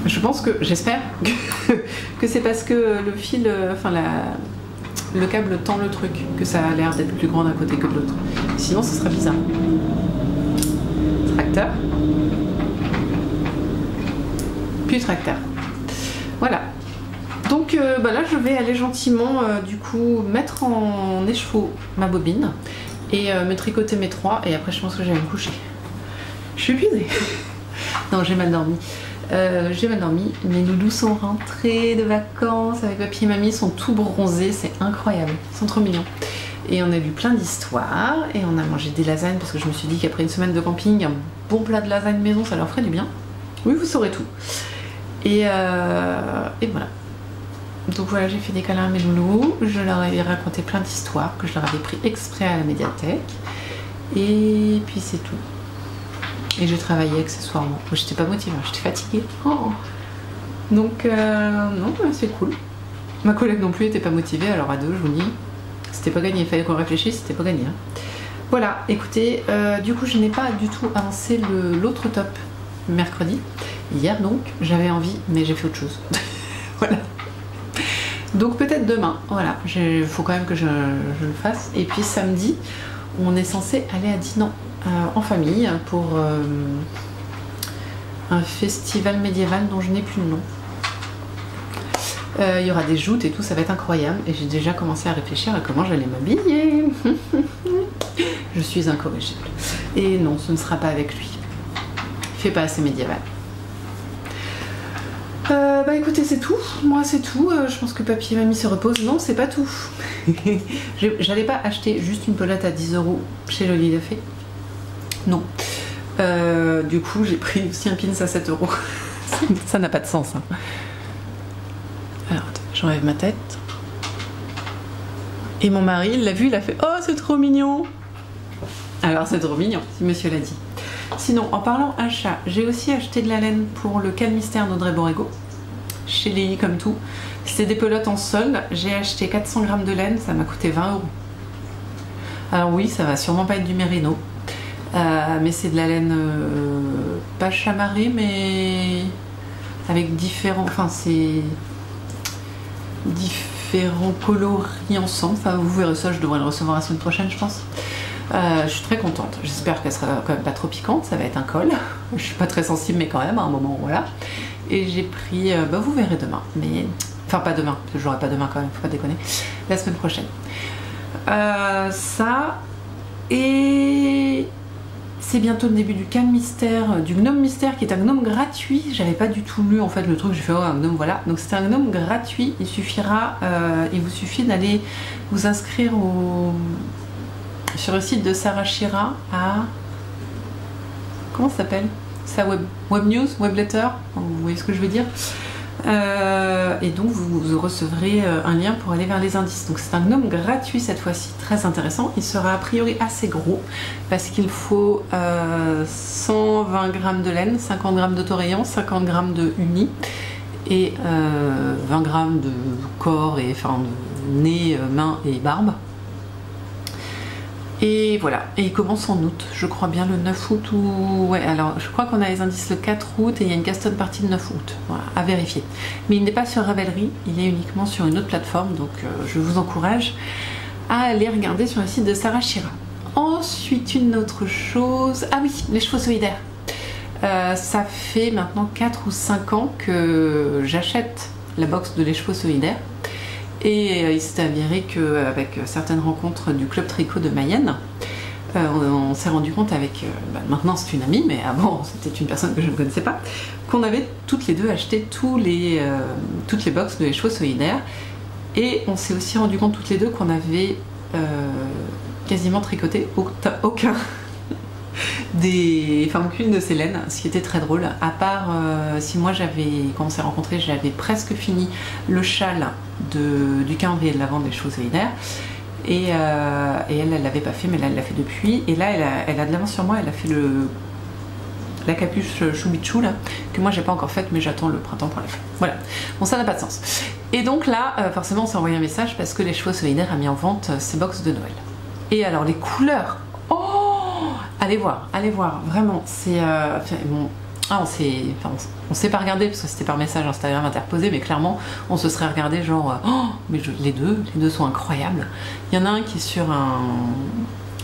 je pense que, j'espère que c'est parce que le fil, enfin le câble tend le truc, que ça a l'air d'être plus grand d'un côté que de l'autre. Sinon, ce serait bizarre. Tracteur. Puis tracteur. Voilà. Donc là, je vais aller gentiment, du coup, mettre en écheveau ma bobine. Et me tricoter mes 3 et après je pense que je vais me coucher. Je suis épuisée. Non, j'ai mal dormi. Mes loulous sont rentrés de vacances avec papy et mamie, ils sont tout bronzés, c'est incroyable, ils sont trop mignons. Et on a lu plein d'histoires et on a mangé des lasagnes parce que je me suis dit qu'après une semaine de camping, un bon plat de lasagne maison, ça leur ferait du bien. Oui, vous saurez tout. Et voilà. Donc voilà, j'ai fait des câlins à mes loulous, je leur avais raconté plein d'histoires que je leur avais pris exprès à la médiathèque. Et puis c'est tout. Et j'ai travaillé accessoirement. Moi, j'étais pas motivée, j'étais fatiguée. Oh. Donc non, c'est cool. Ma collègue non plus était pas motivée, alors à 2, je vous dis, c'était pas gagné. Il fallait qu'on réfléchisse, c'était pas gagné. Hein. Voilà, écoutez, du coup je n'ai pas du tout avancé l'autre top mercredi. Hier donc, j'avais envie, mais j'ai fait autre chose. Voilà. Donc peut-être demain, voilà, il faut quand même que je le fasse. Et puis samedi, on est censé aller à Dinan en famille pour un festival médiéval dont je n'ai plus le nom. Il y aura des joutes et tout, ça va être incroyable. Et j'ai déjà commencé à réfléchir à comment j'allais m'habiller. Je suis incorrigible. Et non, ce ne sera pas avec lui. Il fait pas assez médiéval. Bah écoutez, c'est tout. Moi, c'est tout. Je pense que papy et mamie se reposent. Non, c'est pas tout. J'allais pas acheter juste une pelote à 10 € chez Loli Lafay. Non. Du coup, j'ai pris aussi un pins à 7 €. Ça n'a pas de sens. Hein. Alors, j'enlève ma tête. Et mon mari, il l'a vu, il a fait « Oh, c'est trop mignon !» Alors, c'est trop mignon, si monsieur l'a dit. Sinon, en parlant achat, j'ai aussi acheté de la laine pour le calmystère d'Audrey Borrego. Chez Lily comme tout. C'est des pelotes en solde. J'ai acheté 400 grammes de laine, ça m'a coûté 20 €. Alors oui, ça va sûrement pas être du mérino. Mais c'est de la laine pas chamarrée, mais avec différents... Enfin, c'est... différents coloris ensemble. Enfin, vous verrez ça, je devrais le recevoir la semaine prochaine, je pense. Je suis très contente. J'espère qu'elle sera quand même pas trop piquante. Ça va être un col. Je suis pas très sensible, mais quand même, à un moment, voilà. Et j'ai pris... bah, vous verrez demain. Mais... Enfin, pas demain, parce que je l'aurai pas demain quand même, faut pas déconner. La semaine prochaine. Ça... Et... C'est bientôt le début du calmystère, du gnome mystère, qui est un gnome gratuit. J'avais pas du tout lu en fait le truc, j'ai fait oh un gnome, voilà. Donc c'est un gnome gratuit, il suffira, il vous suffit d'aller vous inscrire sur le site de Sarah Shira à... Comment ça s'appelle? Sa web news, web letter, vous voyez ce que je veux dire. Et donc vous recevrez un lien pour aller vers les indices. Donc c'est un gnome gratuit cette fois-ci, très intéressant. Il sera a priori assez gros parce qu'il faut 120 g de laine, 50 g d'autorayon, 50 g de uni et 20 g de corps et enfin de nez, mains et barbe. Et voilà, et il commence en août, je crois bien le 9 août ou... Ouais, alors je crois qu'on a les indices le 4 août et il y a une custom partie le 9 août, voilà, à vérifier. Mais il n'est pas sur Ravelry, il est uniquement sur une autre plateforme, donc je vous encourage à aller regarder sur le site de Sarah Schira. Ensuite, une autre chose... Ah oui, les chevaux solidaires. Ça fait maintenant 4 ou 5 ans que j'achète la box de les chevaux solidaires. Et il s'est avéré qu'avec certaines rencontres du club tricot de Mayenne, on s'est rendu compte avec, maintenant c'est une amie, mais avant c'était une personne que je ne connaissais pas, qu'on avait toutes les deux acheté toutes les box de les chevaux solidaires. Et on s'est aussi rendu compte toutes les deux qu'on avait quasiment tricoté aucune de ces laines, ce qui était très drôle, à part si moi quand on s'est rencontrés, j'avais presque fini le châle du calendrier de l'Avent des chevaux solidaires et elle l'avait pas fait, mais là elle l'a fait depuis, et là elle a de l'avance sur moi, elle a fait la capuche choubichou là, que moi j'ai pas encore faite, mais j'attends le printemps pour la faire. Voilà, bon ça n'a pas de sens. Et donc là, forcément on s'est envoyé un message parce que les chevaux solidaires a mis en vente ses box de Noël. Et alors les couleurs, allez voir, vraiment, c'est... on s'est pas regardé parce que c'était par message Instagram interposé, mais clairement, on se serait regardé genre... mais les deux sont incroyables. Il y en a un qui est sur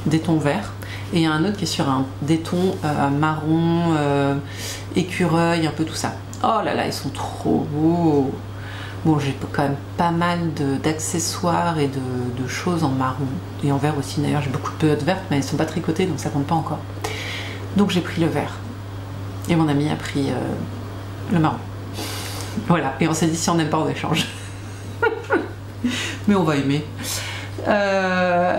des tons verts, et il y en a un autre qui est sur des tons marron, écureuil, un peu tout ça. Oh là là, ils sont trop beaux. Bon, j'ai quand même pas mal d'accessoires et de choses en marron et en vert aussi. D'ailleurs, j'ai beaucoup de pelotes vertes, mais elles sont pas tricotées, donc ça compte pas encore. Donc j'ai pris le vert. Et mon ami a pris le marron. Voilà, et on s'est dit si on n'aime pas, on échange. Mais on va aimer.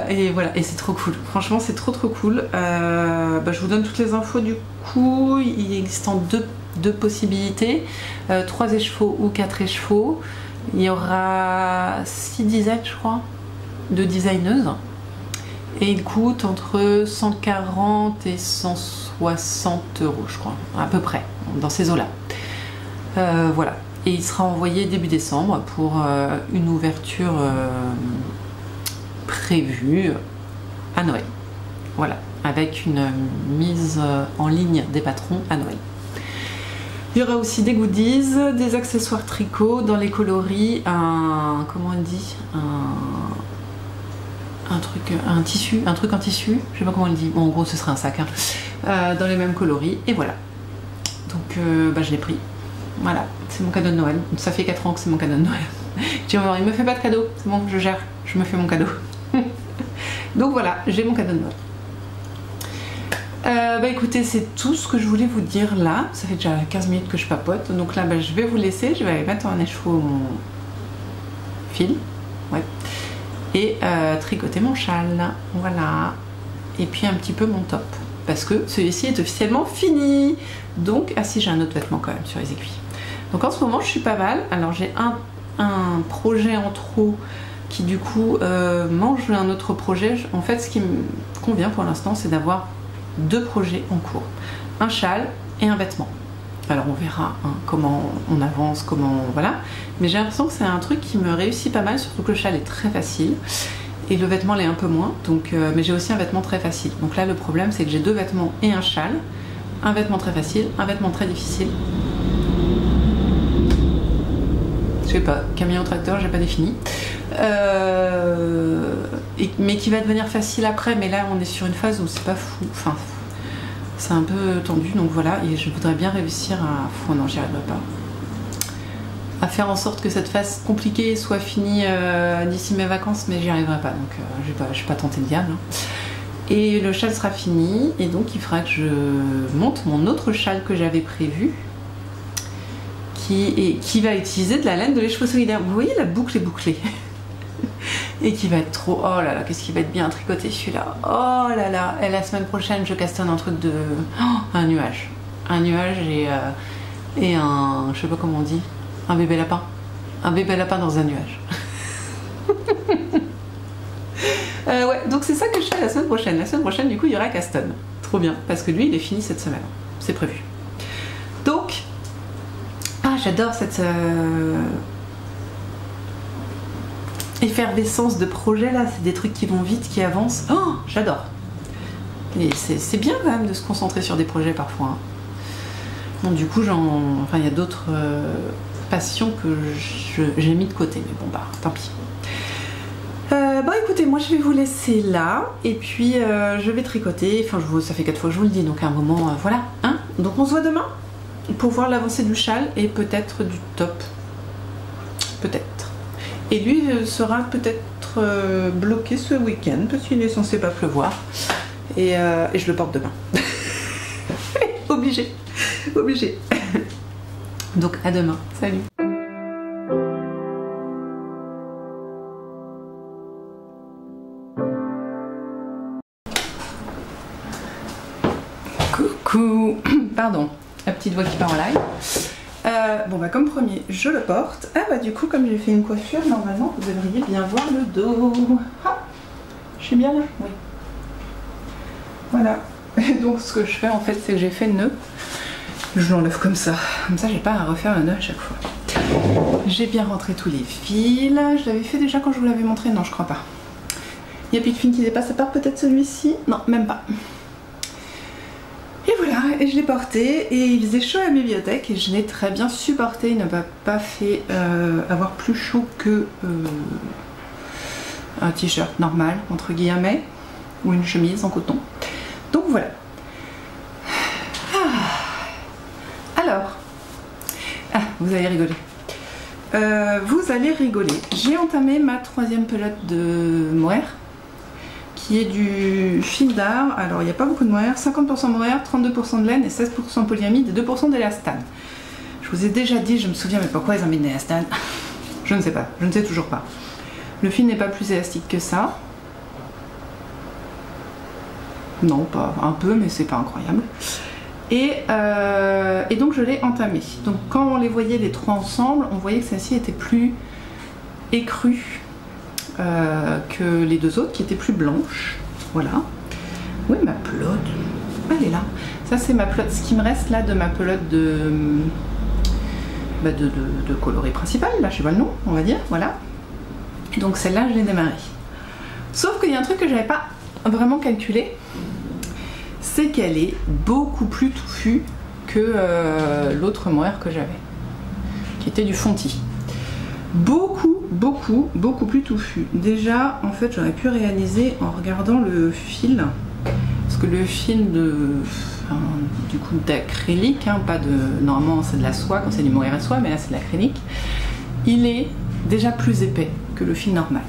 Et voilà, et c'est trop cool. Franchement, c'est trop cool. Je vous donne toutes les infos du coup. Il existe en deux possibilités, 3 écheveaux ou 4 écheveaux. Il y aura 6 dizaines, je crois, de designeuses. Et il coûte entre 140 et 160 €, je crois, à peu près, dans ces eaux-là. Voilà. Et il sera envoyé début décembre pour une ouverture prévue à Noël. Voilà, avec une mise en ligne des patrons à Noël. Il y aura aussi des goodies, des accessoires tricot, dans les coloris, comment on dit, un tissu, un truc en tissu, je sais pas comment on le dit, bon, en gros ce sera un sac, hein, dans les mêmes coloris, et voilà. Donc je l'ai pris, voilà, c'est mon cadeau de Noël, ça fait 4 ans que c'est mon cadeau de Noël. J'ai dit, il me fait pas de cadeau, c'est bon, je gère, je me fais mon cadeau. Donc voilà, j'ai mon cadeau de Noël. Écoutez, c'est tout ce que je voulais vous dire là. Ça fait déjà 15 minutes que je papote. Donc là, je vais vous laisser. Je vais aller mettre en écheveau mon fil. Ouais. Et tricoter mon châle. Voilà. Et puis un petit peu mon top. Parce que celui-ci est officiellement fini. Donc, ah si, j'ai un autre vêtement quand même sur les aiguilles. Donc en ce moment, je suis pas mal. Alors j'ai un projet en trop qui du coup mange un autre projet. En fait, ce qui me convient pour l'instant, c'est d'avoir 2 projets en cours, un châle et un vêtement. Alors on verra comment on avance, voilà, mais j'ai l'impression que c'est un truc qui me réussit pas mal, surtout que le châle est très facile et le vêtement l'est un peu moins, donc, mais j'ai aussi un vêtement très facile. Donc là le problème c'est que j'ai 2 vêtements et un châle, un vêtement très facile, un vêtement très difficile. Je sais pas, camion tracteur, j'ai pas défini. Mais qui va devenir facile après, mais là on est sur une phase où c'est pas fou, enfin c'est un peu tendu, donc voilà, et je voudrais bien réussir à... non, j'y arriverai pas. À faire en sorte que cette phase compliquée soit finie d'ici mes vacances, mais j'y arriverai pas, donc je vais pas tenter le diable. Hein. Et le châle sera fini, et donc il faudra que je monte mon autre châle que j'avais prévu, qui va utiliser de la laine de les chevaux solidaires. Vous voyez, la boucle est bouclée. Et qui va être trop... Oh là là, qu'est-ce qui va être bien tricoté celui-là. Oh là là. Et la semaine prochaine, je castonne un truc de... Oh, un nuage. Un nuage et un... Je sais pas comment on dit. Un bébé lapin. Un bébé lapin dans un nuage. Ouais, donc c'est ça que je fais la semaine prochaine. La semaine prochaine, du coup, il y aura Caston. Trop bien, parce que lui, il est fini cette semaine. C'est prévu. Donc, ah, j'adore cette effervescence de projet là. C'est des trucs qui vont vite, qui avancent. Oh, j'adore. Et c'est bien quand même de se concentrer sur des projets parfois. Hein. Bon, du coup, il y a d'autres passions que j'ai mis de côté, mais bon, bah, tant pis. Bon, écoutez, moi je vais vous laisser là, et puis je vais tricoter. Enfin, ça fait 4 fois que je vous le dis, donc à un moment, voilà. Hein, donc on se voit demain pour voir l'avancée du châle et peut-être du top. Peut-être. Et lui sera peut-être bloqué ce week-end parce qu'il est censé pas pleuvoir. Et je le porte demain. Obligé. Obligé. Donc à demain. Salut. Coucou. Pardon. La petite voix qui part en live. Bon bah comme premier, je le porte. Ah bah du coup comme j'ai fait une coiffure, normalement vous devriez bien voir le dos. Ah, je suis bien là. Oui. Voilà. Et donc ce que je fais en fait, c'est que j'ai fait le nœud. Je l'enlève comme ça j'ai pas à refaire un nœud à chaque fois. J'ai bien rentré tous les fils. Je l'avais fait déjà quand je vous l'avais montré. Non, je crois pas. Il y a plus de fil qui dépasse à part peut-être celui-ci. Non, même pas. Et voilà, et je l'ai porté et il faisait chaud à la bibliothèque et je l'ai très bien supporté. Il ne m'a pas fait avoir plus chaud que un t-shirt normal, entre guillemets, ou une chemise en coton. Donc voilà. Alors, vous allez rigoler. Vous allez rigoler. J'ai entamé ma 3e pelote de mohair, qui est du fil d'art. Alors il n'y a pas beaucoup de mohair, 50% mohair, 32% de laine et 16% polyamide et 2% d'élastane. Je vous ai déjà dit, je me souviens, mais pourquoi ils ont mis de l'élastane? Je ne sais pas, je ne sais toujours pas. Le fil n'est pas plus élastique que ça. Non, pas un peu, mais c'est pas incroyable. Et donc je l'ai entamé. Donc quand on les voyait les trois ensemble, on voyait que celle-ci était plus écrue que les deux autres qui étaient plus blanches. Voilà. Où est ma pelote? Elle est là. Ça c'est ma pelote, ce qui me reste là de ma pelote de coloris principal, là je sais pas le nom, on va dire, voilà. Et donc celle-là je l'ai démarrée. Sauf qu'il y a un truc que j'avais pas vraiment calculé, c'est qu'elle est beaucoup plus touffue que l'autre mohair que j'avais, qui était du Fonti. Beaucoup plus touffu. Déjà, en fait, j'aurais pu réaliser en regardant le fil, parce que le fil du coup d'acrylique, hein, pas de, normalement c'est de la soie quand c'est du mohair à soie, mais là c'est de l'acrylique. Il est déjà plus épais que le fil normal.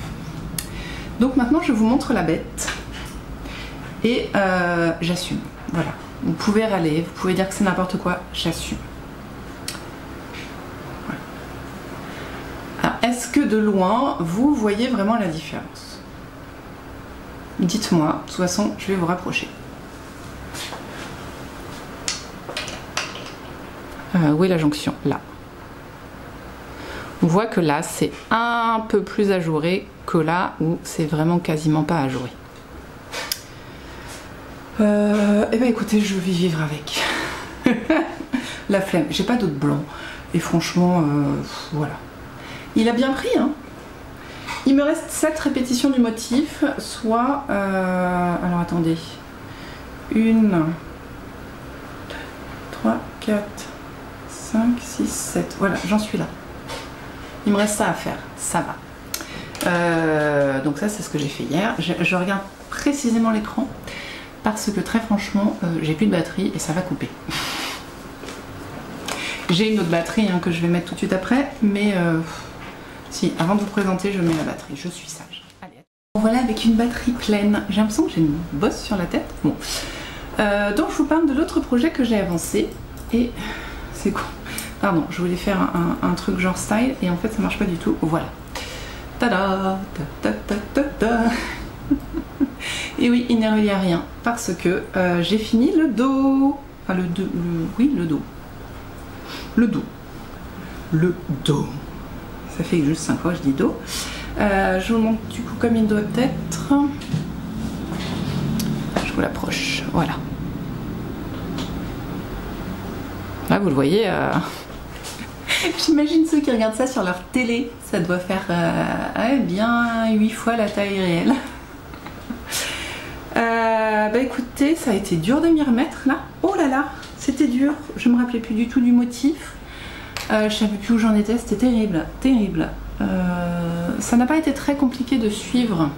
Donc maintenant, je vous montre la bête et j'assume. Voilà. Vous pouvez râler, vous pouvez dire que c'est n'importe quoi, j'assume. Est-ce que de loin, vous voyez vraiment la différence? Dites-moi, de toute façon, je vais vous rapprocher. Où est la jonction? Là. On voit que là, c'est un peu plus ajouré que là, où c'est vraiment quasiment pas ajouré. Eh ben écoutez, je vais vivre avec. La flemme. J'ai pas d'autre blanc. Et franchement, voilà. Il a bien pris, hein. Il me reste 7 répétitions du motif, soit... alors attendez. 1, 2, 3, 4, 5, 6, 7. Voilà, j'en suis là. Il me reste ça à faire. Ça va. Donc ça, c'est ce que j'ai fait hier. Je regarde précisément l'écran parce que très franchement, j'ai plus de batterie et ça va couper. J'ai une autre batterie hein, que je vais mettre tout de suite après, mais... Si, avant de vous présenter, je mets la batterie. Je suis sage. Allez. Voilà, avec une batterie pleine. J'ai l'impression que j'ai une bosse sur la tête. Bon. Donc, je vous parle de l'autre projet que j'ai avancé. Et c'est quoi? Pardon, je voulais faire un truc genre style. Et en fait, ça marche pas du tout. Voilà. Tada! Ta, ta, ta, ta, ta. Et oui, il n'est relié à rien. Parce que j'ai fini le dos. Enfin, oui, le dos. Le dos. le dos. Ça fait juste 5 fois que je dis dos. Je vous montre du coup comme il doit être. Je vous l'approche, voilà. Là vous le voyez, j'imagine ceux qui regardent ça sur leur télé, ça doit faire bien 8 fois la taille réelle. Bah écoutez, ça a été dur de m'y remettre là. Oh là là, c'était dur, je me rappelais plus du tout du motif. Je savais plus où j'en étais, c'était terrible, terrible. Ça n'a pas été très compliqué de suivre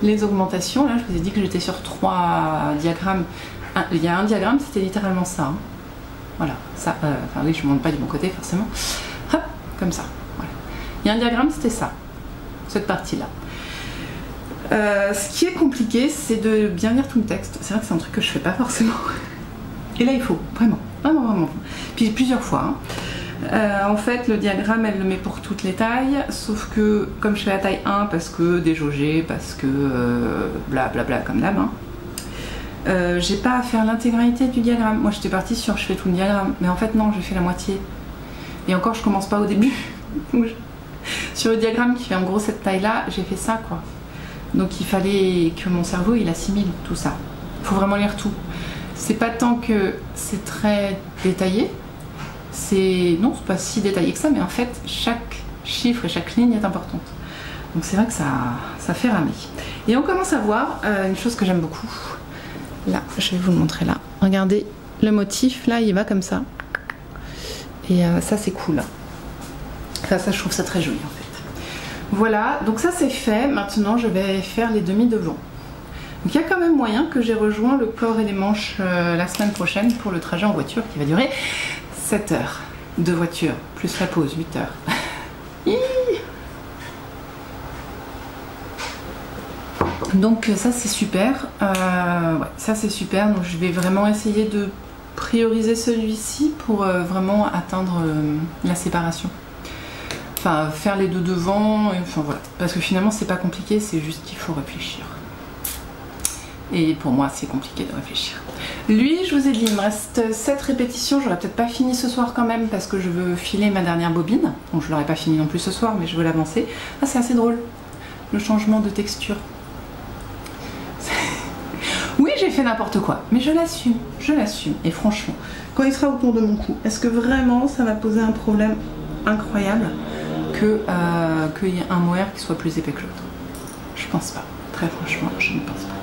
les augmentations. Là, je vous ai dit que j'étais sur 3 diagrammes. Il y a un diagramme, c'était littéralement ça. Hein. Voilà, ça. Enfin oui, je ne monte pas du bon côté forcément. Hop, comme ça. Voilà. Il y a un diagramme, c'était ça, cette partie-là. Ce qui est compliqué, c'est de bien lire tout le texte. C'est vrai que c'est un truc que je fais pas forcément. Et là, il faut vraiment, vraiment, vraiment. Puis plusieurs fois. Hein. En fait, le diagramme, elle le met pour toutes les tailles, sauf que comme je fais la taille 1 parce que déjaugé, parce que blablabla comme d'hab, hein, j'ai pas à faire l'intégralité du diagramme. Moi, j'étais partie sur je fais tout le diagramme, mais en fait non, j'ai fait la moitié. Et encore, je commence pas au début. Sur le diagramme qui fait en gros cette taille-là, j'ai fait ça quoi. Donc il fallait que mon cerveau il assimile tout ça. Il faut vraiment lire tout. C'est pas tant que c'est très détaillé, non, c'est pas si détaillé que ça, mais en fait chaque chiffre et chaque ligne est importante. Donc c'est vrai que ça fait ramer. Et on commence à voir une chose que j'aime beaucoup. Là, je vais vous le montrer là. Regardez le motif, là il va comme ça. Et ça c'est cool. Enfin, ça je trouve ça très joli en fait. Voilà, donc ça c'est fait. Maintenant je vais faire les demi devant. Donc il y a quand même moyen que j'ai rejoint le corps et les manches la semaine prochaine pour le trajet en voiture qui va durer 7 heures de voiture, plus la pause, 8 heures. Donc ça c'est super. Ouais, ça c'est super. Donc je vais vraiment essayer de prioriser celui-ci pour vraiment atteindre la séparation. Enfin, faire les deux devant, enfin voilà. Parce que finalement, c'est pas compliqué, c'est juste qu'il faut réfléchir. Et pour moi, c'est compliqué de réfléchir. Lui, je vous ai dit, il me reste 7 répétitions. J'aurais peut-être pas fini ce soir quand même parce que je veux filer ma dernière bobine. Bon, je l'aurais pas fini non plus ce soir, mais je veux l'avancer. Ah, c'est assez drôle, le changement de texture. Oui, j'ai fait n'importe quoi, mais je l'assume, je l'assume. Et franchement, quand il sera autour de mon cou, est-ce que vraiment ça va poser un problème incroyable qu'il y ait un mohair qui soit plus épais que l'autre? Je pense pas. Très franchement, je ne pense pas.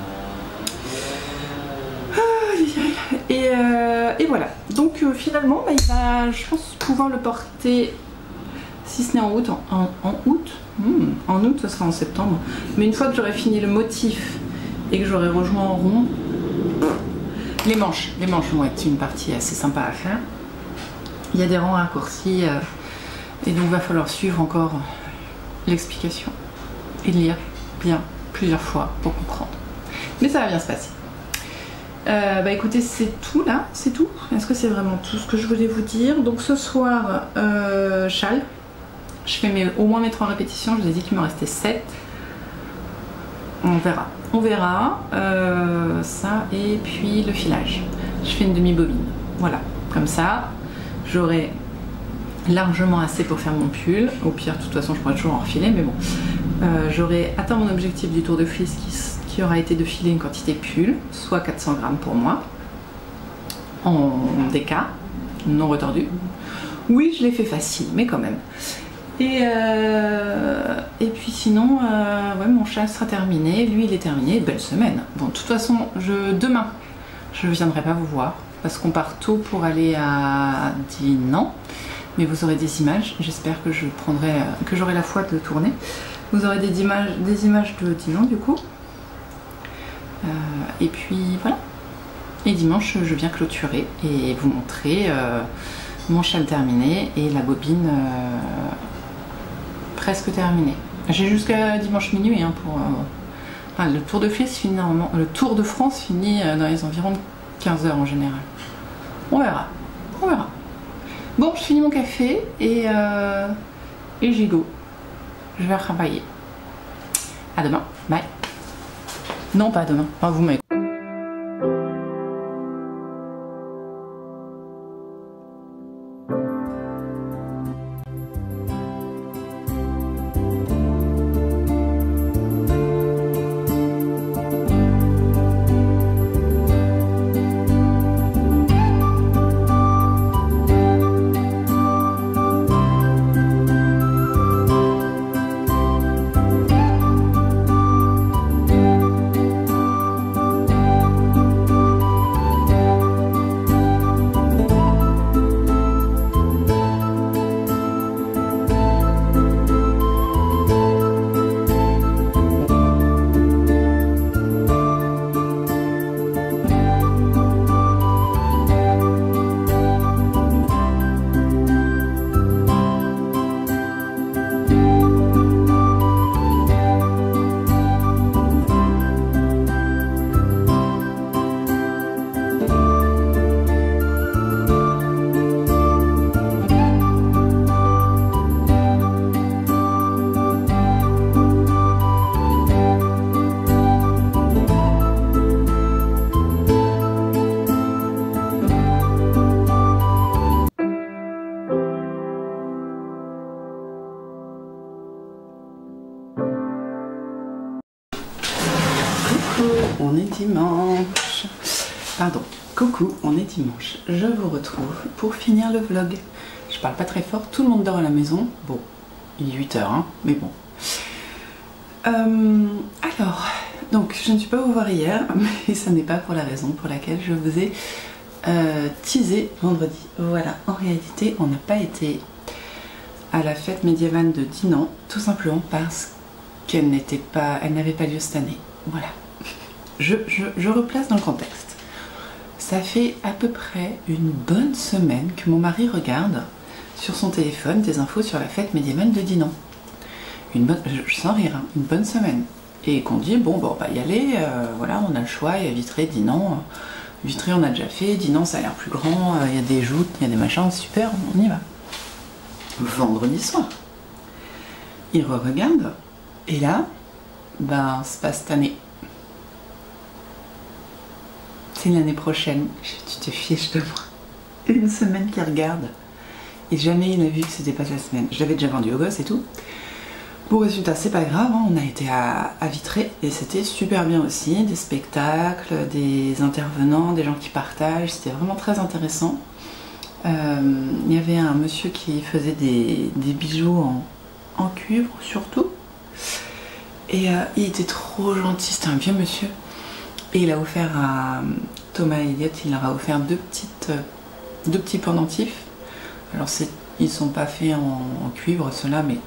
Et voilà. Donc finalement, bah, il va, je pense, pouvoir le porter, si ce n'est en août, en août. En août, ce sera en septembre. Mais une fois que j'aurai fini le motif et que j'aurai rejoint en rond, les manches vont être une partie assez sympa à faire. Il y a des rangs raccourcis. Et donc il va falloir suivre encore l'explication et lire bien plusieurs fois pour comprendre. Mais ça va bien se passer. Bah écoutez, c'est tout là, c'est tout. Est-ce que c'est vraiment tout ce que je voulais vous dire? Donc ce soir, châle. Je fais au moins mes 3 répétitions, je vous ai dit qu'il me restait 7. On verra. On verra. Ça et puis le filage. Je fais une demi-bobine. Voilà, comme ça, j'aurai largement assez pour faire mon pull. Au pire, de toute façon, je pourrais toujours en refiler, mais bon. J'aurai atteint mon objectif du tour de fleece qui aura été de filer une quantité pull, soit 400 grammes pour moi, en DK, non retordu. Oui, je l'ai fait facile, mais quand même. Et puis sinon, ouais, mon chat sera terminé. Lui, il est terminé. Belle semaine. Bon, de toute façon, demain, je ne viendrai pas vous voir parce qu'on part tôt pour aller à Dinan. Mais vous aurez des images. J'espère que j'aurai la foi de tourner. Vous aurez des images de Dinan du coup. Et puis voilà. Et dimanche, je viens clôturer et vous montrer mon châle terminé et la bobine presque terminée. J'ai jusqu'à dimanche minuit hein, pour. Enfin, le Tour de Fleece finit normalement. Le Tour de France finit dans les environs de 15 h en général. On verra. On verra. Bon, je finis mon café et j'y go. Je vais travailler. À demain. Bye. Non, pas demain. Enfin, vous m'avez. Coucou, on est dimanche. Pardon, coucou, on est dimanche. Je vous retrouve pour finir le vlog. Je parle pas très fort, tout le monde dort à la maison. Bon, il est 8h, hein, mais bon. Alors, donc je ne suis pas vous voir hier, mais ça n'est pas pour la raison pour laquelle je vous ai teasé vendredi. Voilà, en réalité, on n'a pas été à la fête médiévale de Dinan, tout simplement parce qu'elle n'avait pas lieu cette année. Voilà. Je replace dans le contexte. Ça fait à peu près une bonne semaine que mon mari regarde sur son téléphone des infos sur la fête médiévale de Dinan. Je sens rire, hein, une bonne semaine. Et qu'on dit, bon, on va y aller, voilà, on a le choix, il y a Vitré, Dinan. Vitré, on a déjà fait, Dinan, ça a l'air plus grand, il y a des joutes, il y a des machins, super, on y va. Vendredi soir, il re-regarde, et là, ben, c'est pas cette année. C'est l'année prochaine. Tu te fiches de moi. Une semaine qu'il regarde. Et jamais il n'a vu que c'était pas sa semaine. Je l'avais déjà vendu au gosse et tout. Bon, résultat, c'est pas grave, hein. On a été à Vitré et c'était super bien aussi. Des spectacles, des intervenants, des gens qui partagent. C'était vraiment très intéressant. Il y avait un monsieur qui faisait des bijoux en cuivre surtout. Et il était trop gentil, c'était un vieux monsieur. Et il a offert à Thomas et Elliot, il leur a offert deux petits pendentifs. Alors ils sont pas faits en cuivre ceux-là, mais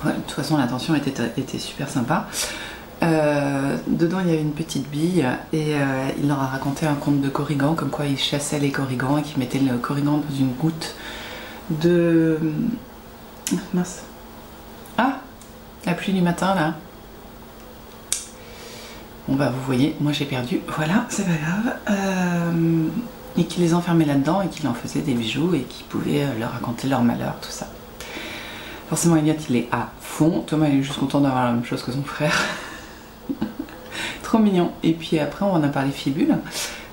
ouais, de toute façon l'intention était super sympa. Dedans il y avait une petite bille et il leur a raconté un conte de Corrigan, comme quoi il chassait les corrigans et qu'il mettait le corrigan dans une goutte de... Mince. Ah, la pluie du matin là. Bon bah vous voyez, moi j'ai perdu, voilà, c'est pas grave. Et qu'il les enfermait là-dedans et qu'il en faisait des bijoux et qu'il pouvait leur raconter leur malheur, tout ça. Forcément Elliot il est à fond, Thomas il est juste content d'avoir la même chose que son frère. Trop mignon. Et puis après on en a parlé fibules,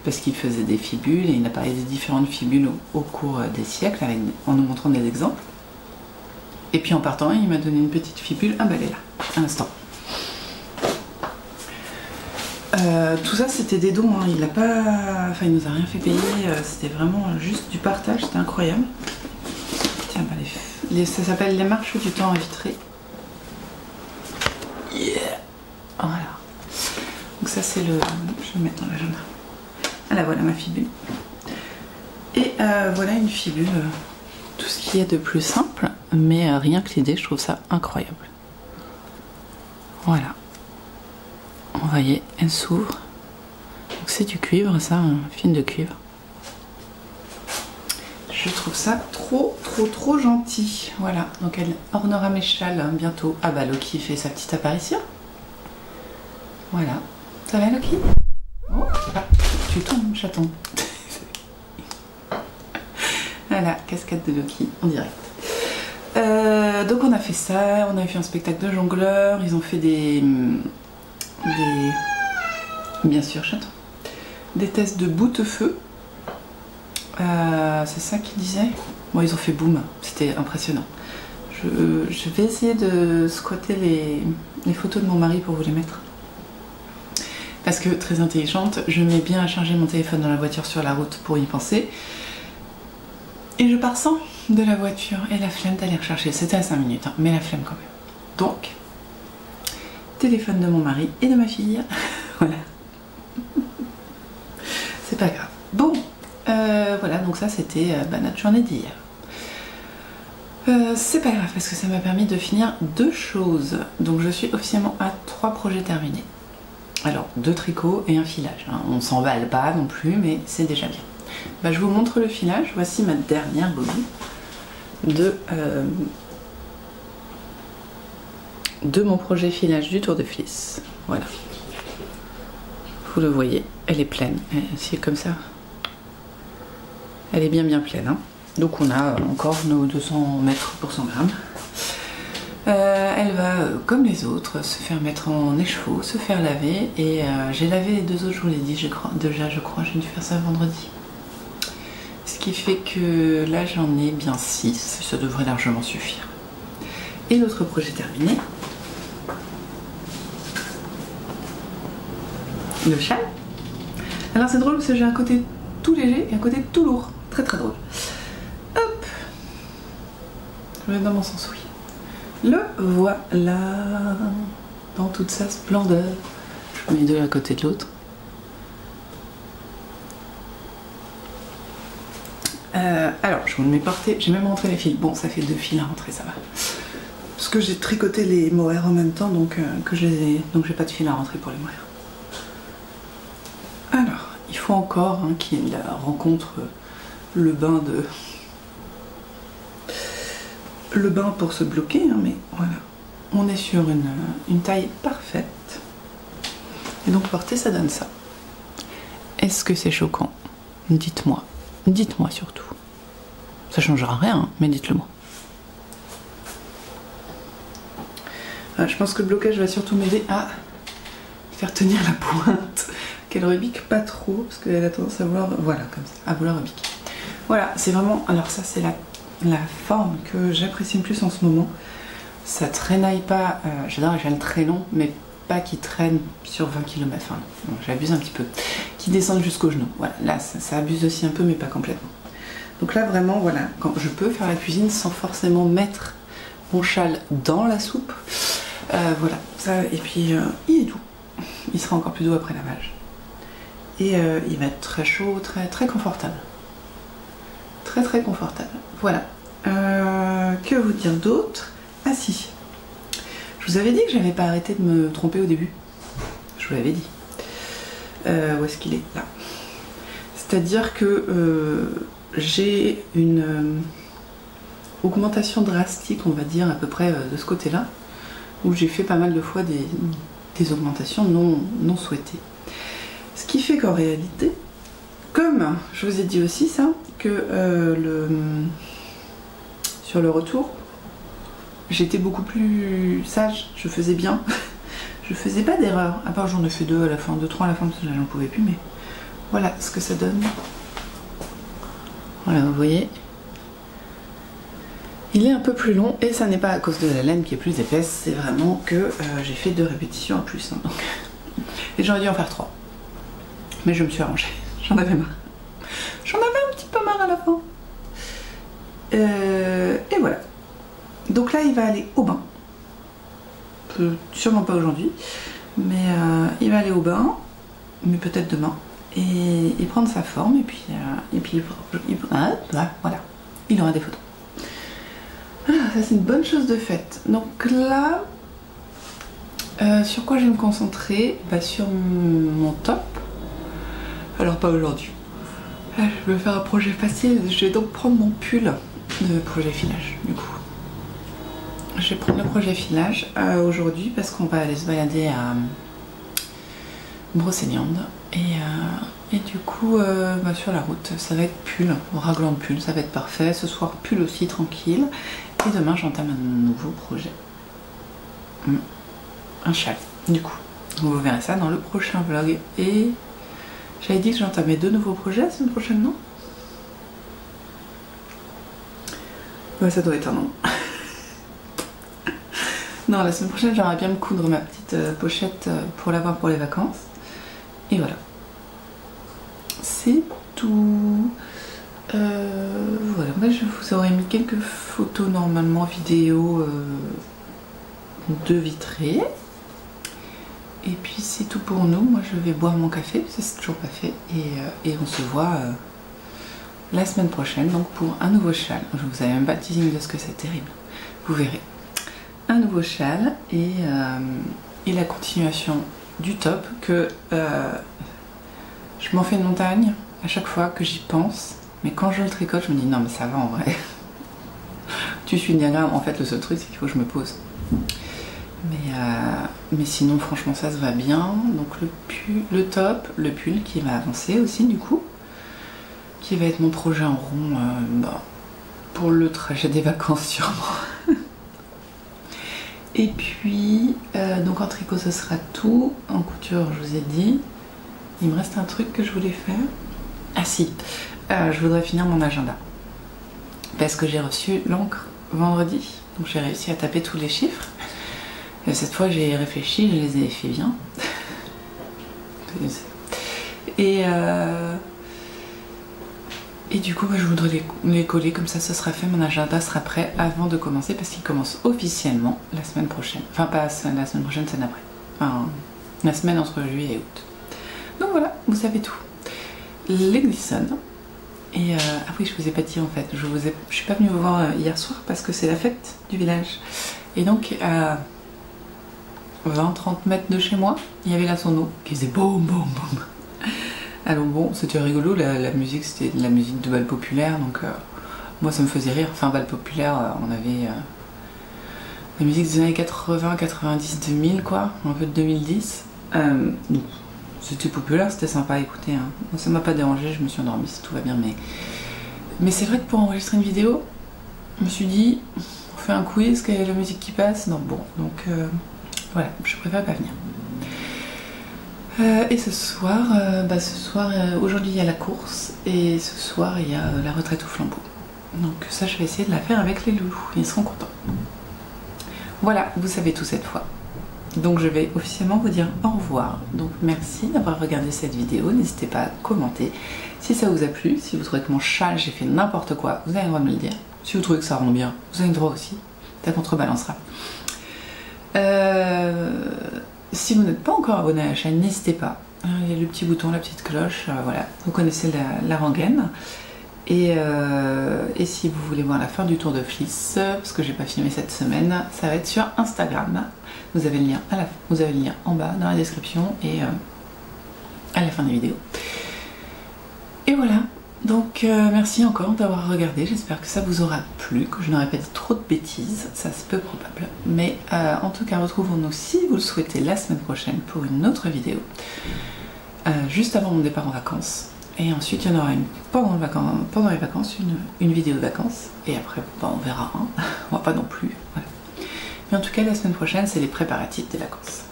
parce qu'il faisait des fibules et il a parlé des différentes fibules au cours des siècles en nous montrant des exemples. Et puis en partant il m'a donné une petite fibule, ah bah elle est là, un instant. Tout ça c'était des dons, hein. Il nous a rien fait payer, c'était vraiment juste du partage, c'était incroyable. Tiens, bah, ça s'appelle les marches du temps à Vitré. Yeah. Voilà. Donc ça c'est le... Je vais le mettre dans l'agenda. Ah là voilà ma fibule. Et voilà une fibule, tout ce qu'il y a de plus simple, mais rien que l'idée, je trouve ça incroyable. Voilà. Vous voyez, elle s'ouvre. Donc c'est du cuivre, ça, un film de cuivre. Je trouve ça trop gentil. Voilà, donc elle ornera mes châles hein, bientôt. Ah bah Loki fait sa petite apparition. Voilà. Ça va Loki? Oh, ah, tu tombes, chaton. Voilà, cascade de Loki en direct. Donc on a fait ça, on a fait un spectacle de jongleurs, ils ont fait bien sûr chaton, des tests de boute-feu, c'est ça qu'ils disaient. Bon, ils ont fait boum, c'était impressionnant. Je vais essayer de squatter les photos de mon mari pour vous les mettre, parce que très intelligente, je mets bien à charger mon téléphone dans la voiture sur la route pour y penser, et je pars sans de la voiture et la flemme d'aller rechercher. C'était à 5 minutes hein, mais la flemme quand même. Donc téléphone de mon mari et de ma fille. Voilà. C'est pas grave. Bon, voilà, donc ça c'était notre journée d'hier. C'est pas grave parce que ça m'a permis de finir 2 choses. Donc je suis officiellement à 3 projets terminés. Alors 2 tricots et un filage. Hein. On s'emballe pas non plus, mais c'est déjà bien. Bah, je vous montre le filage. Voici ma dernière bobine de mon projet filage du Tour de Fliss. Voilà. Vous le voyez, elle est pleine. C'est comme ça. Elle est bien pleine. Hein. Donc on a encore nos 200 mètres pour 100 grammes. Elle va, comme les autres, se faire mettre en écheveau, se faire laver. Et j'ai lavé les 2 autres, je vous l'ai dit, je crois, j'ai dû faire ça vendredi. Ce qui fait que là j'en ai bien 6, ça devrait largement suffire. Et l'autre projet terminé. le châle. Alors c'est drôle parce que j'ai un côté tout léger et un côté tout lourd. Très très drôle. Hop. Je vais dans mon sens, oui. Le voilà. Dans toute sa splendeur. Je mets deux à côté de l'autre. Alors, je vous le mets porté. J'ai même rentré les fils. Bon, ça fait 2 fils à rentrer, ça va. Parce que j'ai tricoté les mohair en même temps, donc donc j'ai pas de fil à rentrer pour les mohair. Alors, il faut encore qu'il y ait la rencontre, le bain pour se bloquer, mais voilà. On est sur une taille parfaite. Et donc porter, ça donne ça. Est-ce que c'est choquant? Dites-moi. Dites-moi surtout. Ça changera rien, mais dites-le moi. Je pense que le blocage va surtout m'aider à faire tenir la pointe, qu'elle rebique pas trop, parce qu'elle a tendance à vouloir, voilà, comme ça, à vouloir rebiquer. Voilà, c'est vraiment, alors ça c'est la forme que j'apprécie le plus en ce moment. Ça traînaille pas, j'adore les chaînes très longs, mais pas qui traînent sur 20 km, enfin non, j'abuse un petit peu, qui descendent jusqu'au genou. Voilà, là ça abuse aussi un peu, mais pas complètement. Donc là vraiment, voilà, quand je peux faire la cuisine sans forcément mettre mon châle dans la soupe. Voilà, ça, et puis il est doux. Il sera encore plus doux après lavage. Et il va être très chaud, très très confortable. Très très confortable. Voilà. Que vous dire d'autre? Ah si. Je vous avais dit que j'avais pas arrêté de me tromper au début. Je vous l'avais dit. Où est-ce qu'il est? Là. C'est-à-dire que j'ai une augmentation drastique, on va dire, à peu près de ce côté-là, où j'ai fait pas mal de fois des augmentations non souhaitées. Ce qui fait qu'en réalité, comme je vous ai dit aussi ça, que sur le retour, j'étais beaucoup plus sage, je faisais bien, je faisais pas d'erreur, à part j'en ai fait 2 à la fin, 2-3 à la fin, parce que là j'en pouvais plus, mais voilà ce que ça donne. Voilà, vous voyez. Il est un peu plus long et ça n'est pas à cause de la laine qui est plus épaisse, c'est vraiment que j'ai fait 2 répétitions en plus. Donc. Et j'aurais dû en faire 3. Mais je me suis arrangée, j'en avais marre. J'en avais un petit peu marre à la fin. Et voilà. Donc là il va aller au bain. Sûrement pas aujourd'hui, mais il va aller au bain, mais peut-être demain. Et prendre sa forme et puis voilà. Il aura des photos. Ah, ça c'est une bonne chose de faite. Donc là, sur quoi je vais me concentrer? Sur mon top. Alors pas aujourd'hui. Je vais faire un projet facile. Je vais donc prendre mon pull de projet filage du coup. Je vais prendre le projet filage aujourd'hui parce qu'on va aller se balader à Brocéliande. Et du coup, sur la route, ça va être pull, raglan de pull, ça va être parfait. Ce soir, pull aussi, tranquille. Et demain, j'entame un nouveau projet. Un châle, du coup. Vous verrez ça dans le prochain vlog. Et j'avais dit que j'entamais 2 nouveaux projets la semaine prochaine, non? Ça doit être un nom. Non, la semaine prochaine, j'aimerais bien me coudre ma petite pochette pour l'avoir pour les vacances. Et voilà. C'est tout. Voilà, moi je vous aurais mis quelques photos normalement, vidéos de vitrées. Et puis c'est tout pour nous. Moi je vais boire mon café, ça c'est toujours pas fait. Et on se voit la semaine prochaine, donc pour un nouveau châle. Je vous avais même pas le teasing de ce que c'est terrible. Vous verrez. Un nouveau châle et la continuation du top que je m'en fais une montagne à chaque fois que j'y pense, mais quand je le tricote je me dis non mais ça va en vrai. Tu suis le diagramme, en fait le seul truc c'est qu'il faut que je me pose, mais sinon franchement ça se va bien. Donc le top, le pull qui va avancer aussi du coup, qui va être mon projet en rond pour le trajet des vacances sûrement. Et puis, donc en tricot ce sera tout, en couture je vous ai dit, il me reste un truc que je voulais faire. Ah si, je voudrais finir mon agenda, parce que j'ai reçu l'encre vendredi, donc j'ai réussi à taper tous les chiffres. Et cette fois j'ai réfléchi, je les ai fait bien. Et du coup, je voudrais les coller comme ça sera fait, mon agenda sera prêt avant de commencer parce qu'il commence officiellement la semaine prochaine. Enfin, pas la semaine prochaine, c'est d'après. Enfin, la semaine entre juillet et août. Donc voilà, vous savez tout. Les glissons. Et ah oui, je vous ai pas dit en fait, je suis pas venue vous voir hier soir parce que c'est la fête du village. Et donc à 20-30 mètres de chez moi, il y avait la sono qui faisait boum boum boum. Alors bon, c'était rigolo, la musique c'était de la musique de bal populaire, donc moi ça me faisait rire. Enfin, bal populaire, on avait la musique des années 80, 90, 2000 quoi, un peu de 2010. C'était populaire, c'était sympa à écouter. Hein. Moi, ça m'a pas dérangé, je me suis endormie, tout va bien. Mais c'est vrai que pour enregistrer une vidéo, je me suis dit, on fait un quiz, quelle est la musique qui passe? Non, bon, donc voilà, je préfère pas venir. Et ce soir, aujourd'hui il y a la course et ce soir il y a la retraite au flambeau. Donc ça je vais essayer de la faire avec les loulous, ils seront contents. Voilà, vous savez tout cette fois. Donc je vais officiellement vous dire au revoir. Donc merci d'avoir regardé cette vidéo, n'hésitez pas à commenter si ça vous a plu, si vous trouvez que mon chat j'ai fait n'importe quoi, vous avez le droit de me le dire. Si vous trouvez que ça rend bien, vous avez le droit aussi, ça contrebalancera. Si vous n'êtes pas encore abonné à la chaîne, n'hésitez pas. Il y a le petit bouton, la petite cloche, voilà. Vous connaissez la rengaine. Et si vous voulez voir la fin du tour de Fliss, parce que j'ai pas filmé cette semaine, ça va être sur Instagram. Vous avez le lien vous avez le lien en bas dans la description et à la fin des vidéos. Et voilà. Donc merci encore d'avoir regardé, j'espère que ça vous aura plu, que je n'aurai pas dit trop de bêtises, ça c'est peu probable. Mais en tout cas retrouvons-nous si vous le souhaitez la semaine prochaine pour une autre vidéo, juste avant mon départ en vacances. Et ensuite il y en aura une pendant les vacances, une vidéo de vacances, et après on verra, hein. On va pas non plus. Voilà. Mais en tout cas la semaine prochaine c'est les préparatifs des vacances.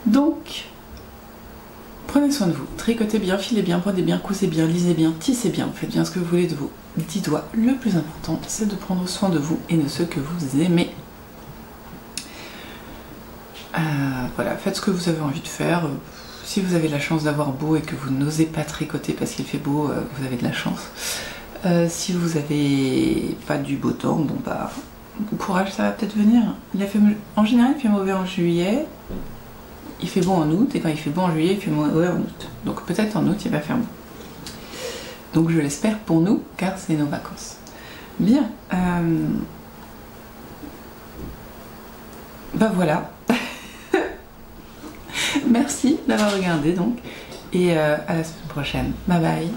Donc prenez soin de vous, tricotez bien, filez bien, brodez bien, cousez bien, lisez bien, tissez bien, faites bien ce que vous voulez de vos 10 doigts. Le plus important, c'est de prendre soin de vous et de ceux que vous aimez. Voilà, faites ce que vous avez envie de faire. Si vous avez la chance d'avoir beau et que vous n'osez pas tricoter parce qu'il fait beau, vous avez de la chance. Si vous avez pas du beau temps, bon bah, courage, ça va peut-être venir. En général, il fait mauvais en juillet. Il fait beau en août, et quand il fait beau en juillet, il fait mauvais en août. Donc peut-être en août, il va faire beau. Donc je l'espère pour nous, car c'est nos vacances. Bien. Bah voilà. Merci d'avoir regardé donc. Et à la semaine prochaine. Bye bye.